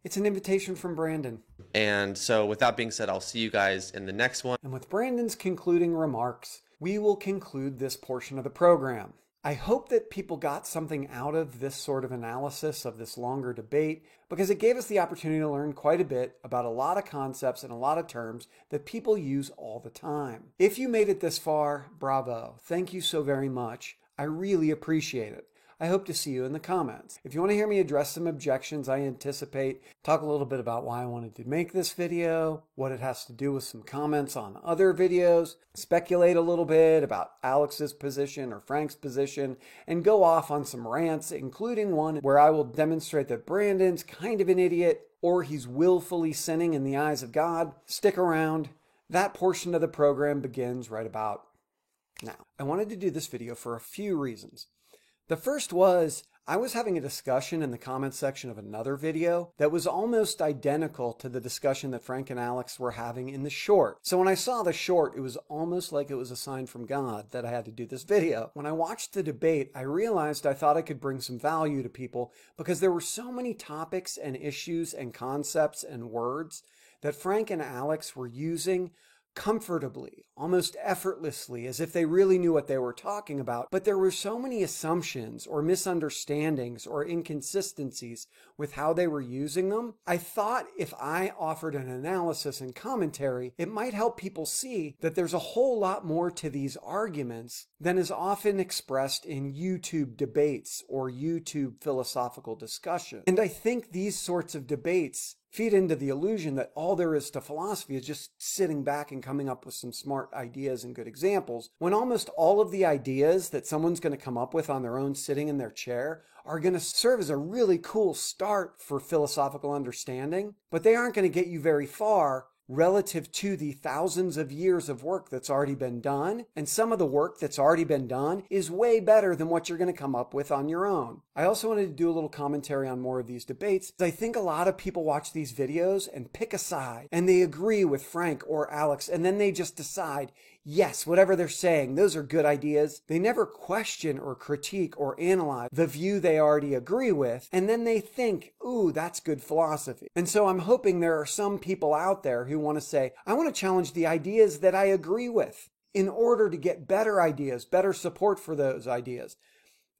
it's an invitation from Brandon. And so with that being said, I'll see you guys in the next one. And with Brandon's concluding remarks, we will conclude this portion of the program. I hope that people got something out of this sort of analysis of this longer debate, because it gave us the opportunity to learn quite a bit about a lot of concepts and a lot of terms that people use all the time. If you made it this far, bravo. Thank you so very much. I really appreciate it. I hope to see you in the comments. If you want to hear me address some objections I anticipate, talk a little bit about why I wanted to make this video, what it has to do with some comments on other videos, speculate a little bit about Alex's position or Frank's position, and go off on some rants, including one where I will demonstrate that Brandon's kind of an idiot or he's willfully sinning in the eyes of God, stick around. That portion of the program begins right about now. I wanted to do this video for a few reasons. The first was, I was having a discussion in the comments section of another video that was almost identical to the discussion that Frank and Alex were having in the short. So when I saw the short, it was almost like it was a sign from God that I had to do this video. When I watched the debate, I realized I thought I could bring some value to people because there were so many topics and issues and concepts and words that Frank and Alex were using comfortably, almost effortlessly, as if they really knew what they were talking about. But there were so many assumptions or misunderstandings or inconsistencies with how they were using them. I thought if I offered an analysis and commentary, it might help people see that there's a whole lot more to these arguments than is often expressed in YouTube debates or YouTube philosophical discussion. And I think these sorts of debates feed into the illusion that all there is to philosophy is just sitting back and coming up with some smart ideas and good examples, when almost all of the ideas that someone's going to come up with on their own sitting in their chair are going to serve as a really cool start for philosophical understanding, but they aren't going to get you very far relative to the thousands of years of work that's already been done. And some of the work that's already been done is way better than what you're going to come up with on your own. I also wanted to do a little commentary on more of these debates. I think a lot of people watch these videos and pick a side, and they agree with Frank or Alex, and then they just decide, yes, whatever they're saying, those are good ideas. They never question or critique or analyze the view they already agree with, and then they think, ooh, that's good philosophy. And so I'm hoping there are some people out there who want to say, I want to challenge the ideas that I agree with in order to get better ideas, better support for those ideas.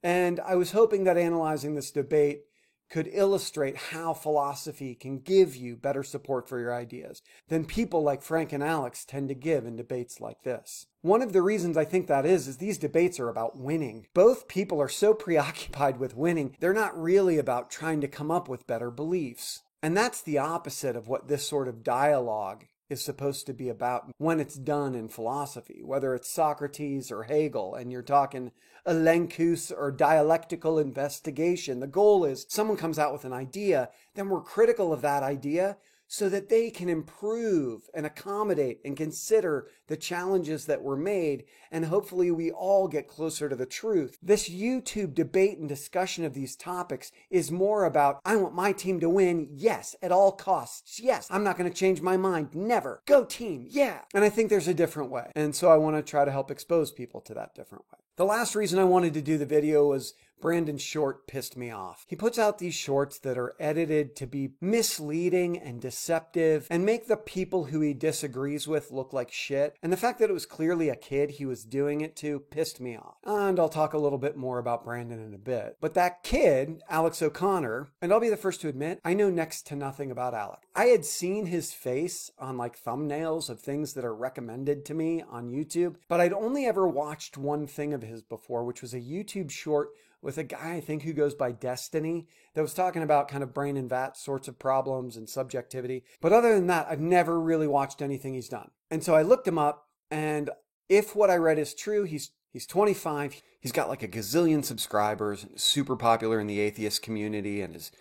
And I was hoping that analyzing this debate could illustrate how philosophy can give you better support for your ideas than people like Frank and Alex tend to give in debates like this. One of the reasons I think that is these debates are about winning. Both people are so preoccupied with winning, they're not really about trying to come up with better beliefs. And that's the opposite of what this sort of dialogue is supposed to be about when it's done in philosophy, whether it's Socrates or Hegel, and you're talking elenchus or dialectical investigation. The goal is someone comes out with an idea, then we're critical of that idea so that they can improve and accommodate and consider the challenges that were made, and hopefully we all get closer to the truth. This YouTube debate and discussion of these topics is more about, I want my team to win, yes, at all costs, yes, I'm not going to change my mind, never, go team, yeah. And I think there's a different way, and so I want to try to help expose people to that different way. The last reason I wanted to do the video was Brandon's short pissed me off. He puts out these shorts that are edited to be misleading and deceptive and make the people who he disagrees with look like shit. And the fact that it was clearly a kid he was doing it to pissed me off. And I'll talk a little bit more about Brandon in a bit. But that kid, Alex O'Connor, and I'll be the first to admit, I know next to nothing about Alex. I had seen his face on like thumbnails of things that are recommended to me on YouTube, but I'd only ever watched one thing of his before, which was a YouTube short with a guy, I think, who goes by Destiny, that was talking about kind of brain and vat sorts of problems and subjectivity. But other than that, I've never really watched anything he's done. And so I looked him up, and if what I read is true, he's He's 25. He's got like a gazillion subscribers, super popular in the atheist community, and is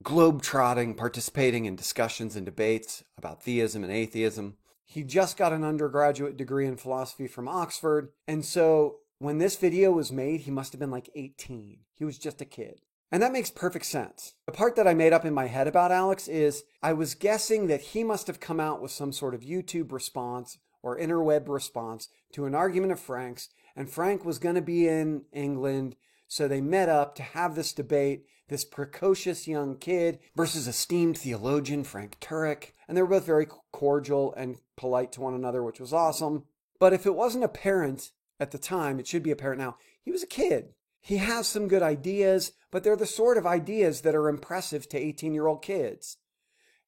globe-trotting, participating in discussions and debates about theism and atheism. He just got an undergraduate degree in philosophy from Oxford, and so when this video was made, he must have been like 18. He was just a kid. And that makes perfect sense. The part that I made up in my head about Alex is I was guessing that he must have come out with some sort of YouTube response or interweb response to an argument of Frank's, and Frank was going to be in England, so they met up to have this debate, this precocious young kid versus esteemed theologian Frank Turek, and they were both very cordial and polite to one another, which was awesome. But if it wasn't apparent at the time, it should be apparent now, he was a kid. He has some good ideas, but they're the sort of ideas that are impressive to 18-year-old kids.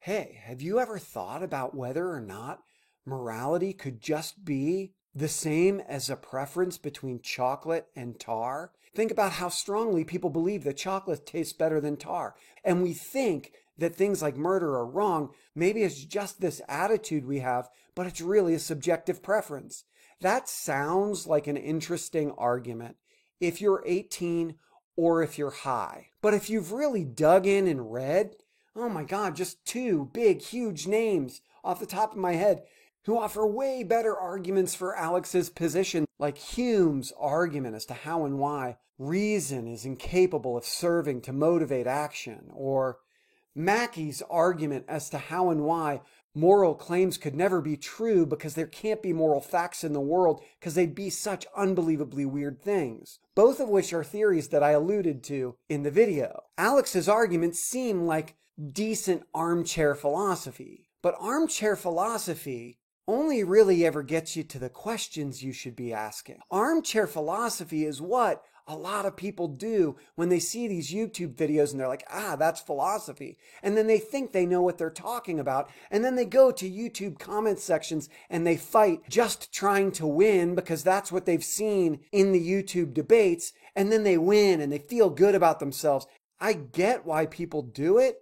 Hey, have you ever thought about whether or not morality could just be the same as a preference between chocolate and tar? Think about how strongly people believe that chocolate tastes better than tar. And we think that things like murder are wrong. Maybe it's just this attitude we have, but it's really a subjective preference. That sounds like an interesting argument if you're 18 or if you're high. But if you've really dug in and read, oh my God, just two big, huge names off the top of my head who offer way better arguments for Alex's position, like Hume's argument as to how and why reason is incapable of serving to motivate action, or Mackey's argument as to how and why moral claims could never be true because there can't be moral facts in the world because they'd be such unbelievably weird things. Both of which are theories that I alluded to in the video. Alex's arguments seem like decent armchair philosophy, but armchair philosophy only really ever gets you to the questions you should be asking. Armchair philosophy is what a lot of people do when they see these YouTube videos and they're like, that's philosophy. And then they think they know what they're talking about. And then they go to YouTube comment sections and they fight just trying to win because that's what they've seen in the YouTube debates. And then they win and they feel good about themselves. I get why people do it.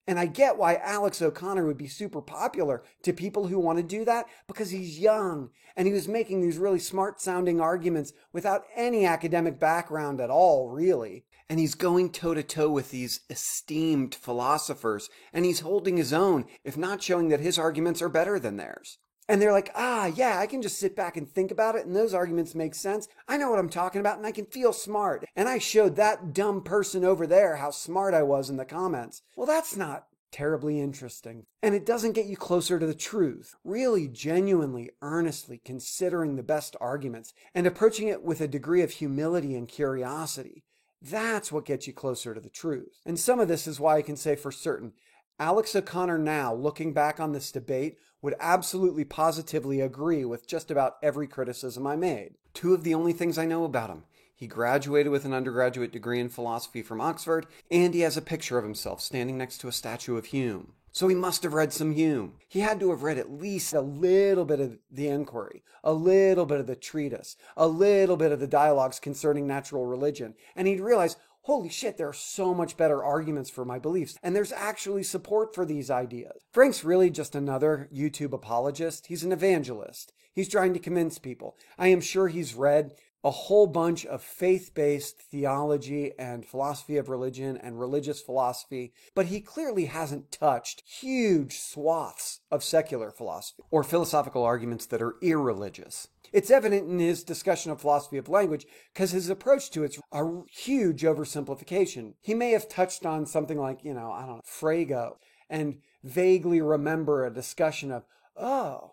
And I get why Alex O'Connor would be super popular to people who want to do that, because he's young and he was making these really smart sounding arguments without any academic background at all, really. And he's going toe to toe with these esteemed philosophers, and he's holding his own, if not showing that his arguments are better than theirs. And they're like, yeah, I can just sit back and think about it, and those arguments make sense. I know what I'm talking about, and I can feel smart. And I showed that dumb person over there how smart I was in the comments. Well, that's not terribly interesting. And it doesn't get you closer to the truth. Really, genuinely, earnestly considering the best arguments and approaching it with a degree of humility and curiosity. That's what gets you closer to the truth. And some of this is why I can say for certain, Alex O'Connor now, looking back on this debate, would absolutely positively agree with just about every criticism I made. Two of the only things I know about him. He graduated with an undergraduate degree in philosophy from Oxford, and he has a picture of himself standing next to a statue of Hume. So he must have read some Hume. He had to have read at least a little bit of the Inquiry, a little bit of the Treatise, a little bit of the Dialogues Concerning Natural Religion, and he'd realize, holy shit, there are so much better arguments for my beliefs, and there's actually support for these ideas. Frank's really just another YouTube apologist. He's an evangelist. He's trying to convince people. I am sure he's read a whole bunch of faith-based theology and philosophy of religion and religious philosophy, but he clearly hasn't touched huge swaths of secular philosophy or philosophical arguments that are irreligious. It's evident in his discussion of philosophy of language because his approach to it's a huge oversimplification. He may have touched on something like, Frege, and vaguely remember a discussion of,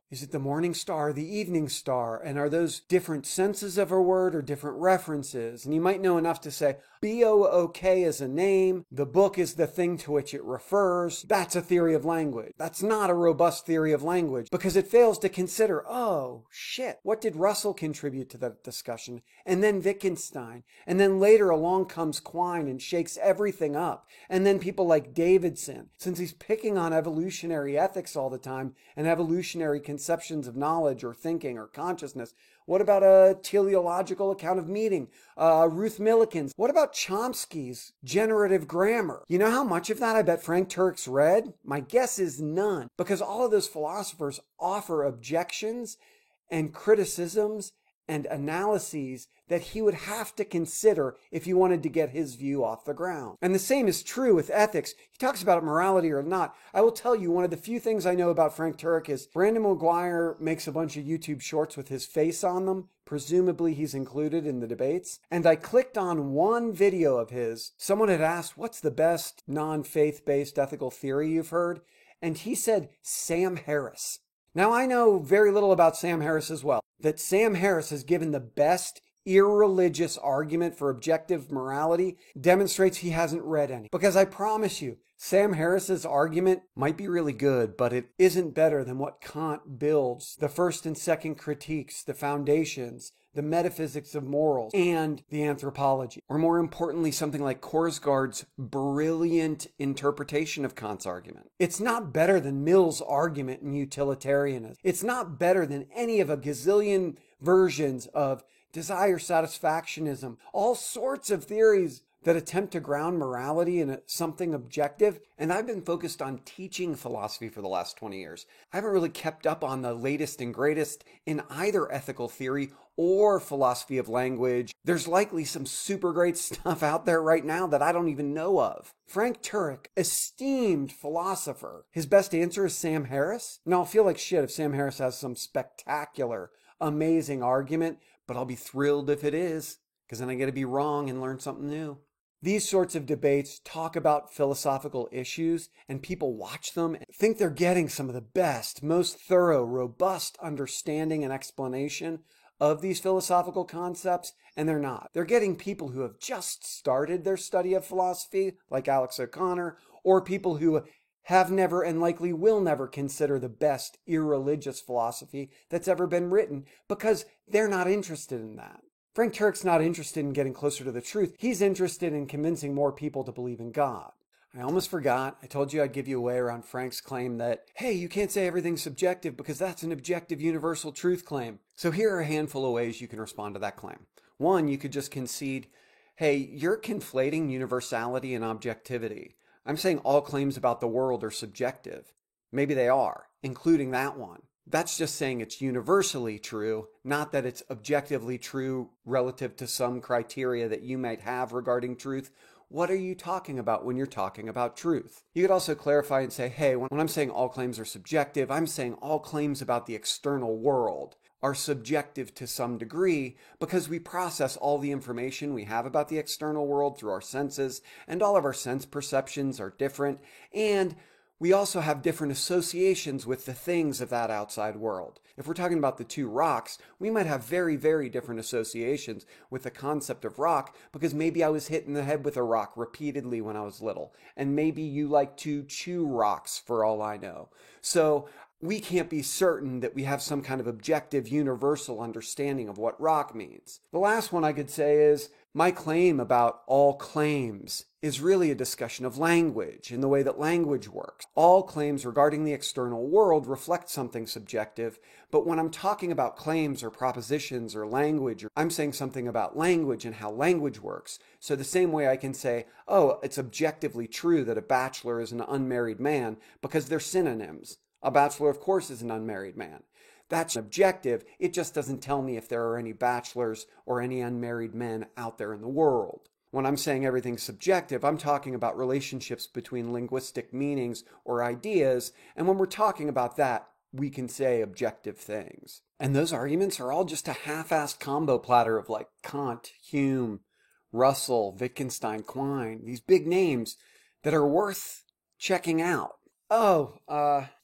is it the morning star, the evening star? And are those different senses of a word or different references? And you might know enough to say, BOOK is a name. The book is the thing to which it refers. That's a theory of language. That's not a robust theory of language because it fails to consider, what did Russell contribute to that discussion? And then Wittgenstein. And then later along comes Quine and shakes everything up. And then people like Davidson, since he's picking on evolutionary ethics all the time and evolutionary conceptions of knowledge or thinking or consciousness. What about a teleological account of meaning? Ruth Millikan's. What about Chomsky's generative grammar? You know how much of that I bet Frank Turek's read? My guess is none, because all of those philosophers offer objections and criticisms and analyses that he would have to consider if he wanted to get his view off the ground. And the same is true with ethics. He talks about morality or not. I will tell you, one of the few things I know about Frank Turek is Brandon McGuire makes a bunch of YouTube shorts with his face on them. Presumably he's included in the debates. And I clicked on one video of his. Someone had asked, what's the best non-faith-based ethical theory you've heard? And he said, Sam Harris. Now, I know very little about Sam Harris as well. That Sam Harris has given the best irreligious argument for objective morality demonstrates he hasn't read any. Because I promise you, Sam Harris's argument might be really good, but it isn't better than what Kant builds, the first and second critiques, the foundations, the metaphysics of morals, and the anthropology. Or more importantly, something like Korsgaard's brilliant interpretation of Kant's argument. It's not better than Mill's argument in utilitarianism. It's not better than any of a gazillion versions of desire satisfactionism, all sorts of theories that attempt to ground morality in something objective. And I've been focused on teaching philosophy for the last 20 years. I haven't really kept up on the latest and greatest in either ethical theory or philosophy of language. There's likely some super great stuff out there right now that I don't even know of. Frank Turek, esteemed philosopher. His best answer is Sam Harris. Now, I'll feel like shit if Sam Harris has some spectacular, amazing argument, but I'll be thrilled if it is, because then I get to be wrong and learn something new. These sorts of debates talk about philosophical issues, and people watch them and think they're getting some of the best, most thorough, robust understanding and explanation of these philosophical concepts, and they're not. They're getting people who have just started their study of philosophy, like Alex O'Connor, or people who have never and likely will never consider the best irreligious philosophy that's ever been written, because they're not interested in that. Frank Turek's not interested in getting closer to the truth. He's interested in convincing more people to believe in God. I almost forgot. I told you I'd give you away around Frank's claim that, hey, you can't say everything's subjective because that's an objective universal truth claim. So here are a handful of ways you can respond to that claim. One, you could just concede, hey, you're conflating universality and objectivity. I'm saying all claims about the world are subjective. Maybe they are, including that one. That's just saying it's universally true, not that it's objectively true relative to some criteria that you might have regarding truth. What are you talking about when you're talking about truth? You could also clarify and say, hey, when I'm saying all claims are subjective, I'm saying all claims about the external world are subjective to some degree because we process all the information we have about the external world through our senses, and all of our sense perceptions are different, and we also have different associations with the things of that outside world. If we're talking about the two rocks, we might have very, very different associations with the concept of rock because maybe I was hit in the head with a rock repeatedly when I was little, and maybe you like to chew rocks for all I know. So we can't be certain that we have some kind of objective universal understanding of what rock means. The last one I could say is my claim about all claims is really a discussion of language and the way that language works. All claims regarding the external world reflect something subjective, but when I'm talking about claims or propositions or language, I'm saying something about language and how language works. So the same way I can say, oh, it's objectively true that a bachelor is an unmarried man because they're synonyms. A bachelor, of course, is an unmarried man. That's objective. It just doesn't tell me if there are any bachelors or any unmarried men out there in the world. When I'm saying everything's subjective, I'm talking about relationships between linguistic meanings or ideas, and when we're talking about that, we can say objective things. And those arguments are all just a half-assed combo platter of like Kant, Hume, Russell, Wittgenstein, Quine, these big names that are worth checking out.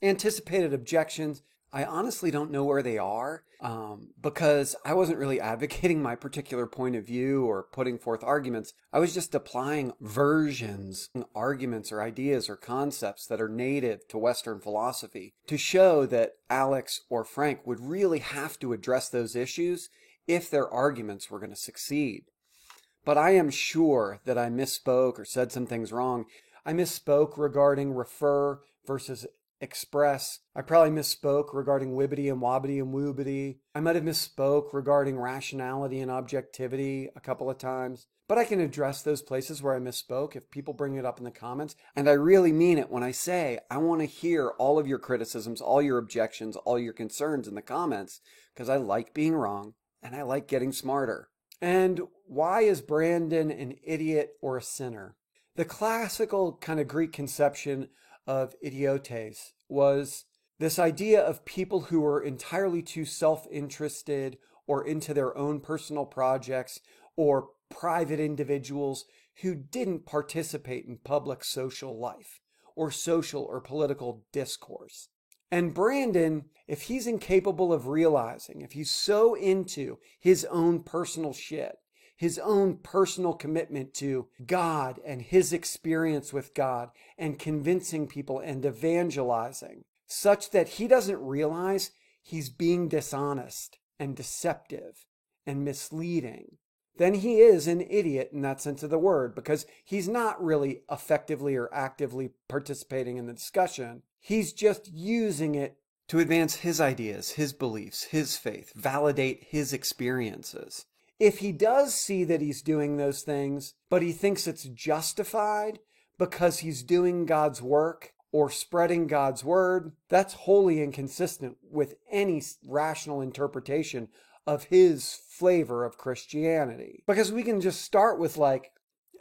Anticipated objections. I honestly don't know where they are because I wasn't really advocating my particular point of view or putting forth arguments. I was just applying versions, arguments or ideas or concepts that are native to Western philosophy to show that Alex or Frank would really have to address those issues if their arguments were going to succeed. But I am sure that I misspoke or said some things wrong. I misspoke regarding refer versus express. I probably misspoke regarding wibbity and wobbity and woobity. I might have misspoke regarding rationality and objectivity a couple of times. But I can address those places where I misspoke if people bring it up in the comments. And I really mean it when I say I want to hear all of your criticisms, all your objections, all your concerns in the comments, because I like being wrong and I like getting smarter. And why is Brandon an idiot or a sinner? The classical kind of Greek conception of idiotes was this idea of people who were entirely too self-interested or into their own personal projects, or private individuals who didn't participate in public social life or social or political discourse. And Brandon, if he's incapable of realizing, if he's so into his own personal shit, his own personal commitment to God and his experience with God and convincing people and evangelizing, such that he doesn't realize he's being dishonest and deceptive and misleading, then he is an idiot in that sense of the word, because he's not really effectively or actively participating in the discussion. He's just using it to advance his ideas, his beliefs, his faith, validate his experiences. If he does see that he's doing those things, but he thinks it's justified because he's doing God's work or spreading God's word, that's wholly inconsistent with any rational interpretation of his flavor of Christianity. Because we can just start with like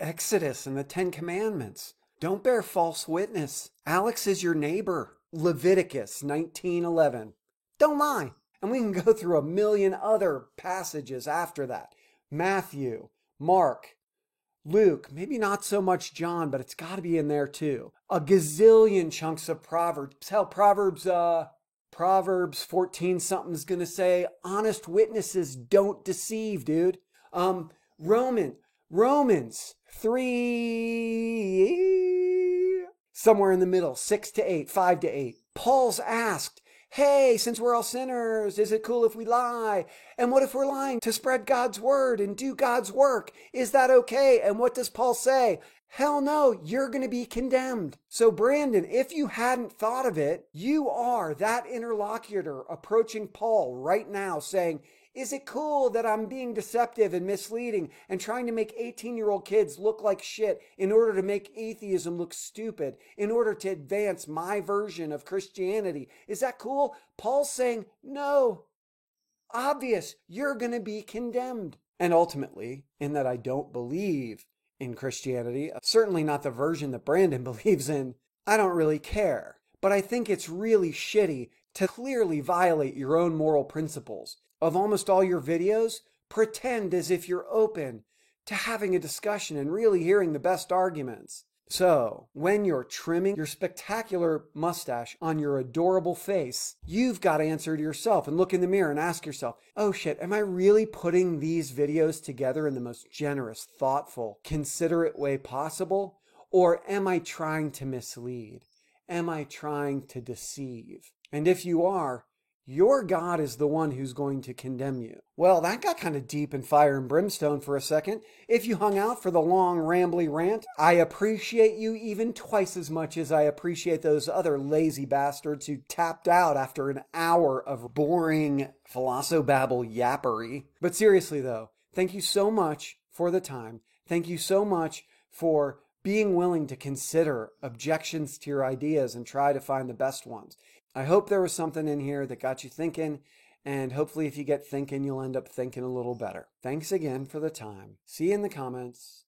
Exodus and the Ten Commandments. Don't bear false witness. Alex is your neighbor. Leviticus 19:11. Don't lie. And we can go through a million other passages after that. Matthew, Mark, Luke, maybe not so much John, but it's got to be in there too. A gazillion chunks of Proverbs. Hell, Proverbs 14 something's going to say, honest witnesses don't deceive, dude. Romans 3, somewhere in the middle, 6 to 8, 5 to 8. Paul's asked, hey, since we're all sinners, is it cool if we lie? And what if we're lying to spread God's word and do God's work? Is that okay? And what does Paul say? Hell no, you're going to be condemned. So Brandon, if you hadn't thought of it, you are that interlocutor approaching Paul right now saying, is it cool that I'm being deceptive and misleading and trying to make 18-year-old kids look like shit in order to make atheism look stupid, in order to advance my version of Christianity? Is that cool? Paul's saying, no, obvious, you're going to be condemned. And ultimately, in that I don't believe in Christianity, certainly not the version that Brandon believes in, I don't really care. But I think it's really shitty to clearly violate your own moral principles. Of almost all your videos, pretend as if you're open to having a discussion and really hearing the best arguments. So, when you're trimming your spectacular mustache on your adorable face, you've got to answer to yourself and look in the mirror and ask yourself, oh shit, am I really putting these videos together in the most generous, thoughtful, considerate way possible? Or am I trying to mislead? Am I trying to deceive? And if you are, your God is the one who's going to condemn you. Well, that got kind of deep in fire and brimstone for a second. If you hung out for the long, rambly rant, I appreciate you even twice as much as I appreciate those other lazy bastards who tapped out after an hour of boring philosophabble yappery. But seriously though, thank you so much for the time. Thank you so much for being willing to consider objections to your ideas and try to find the best ones. I hope there was something in here that got you thinking, and hopefully if you get thinking, you'll end up thinking a little better. Thanks again for the time. See you in the comments.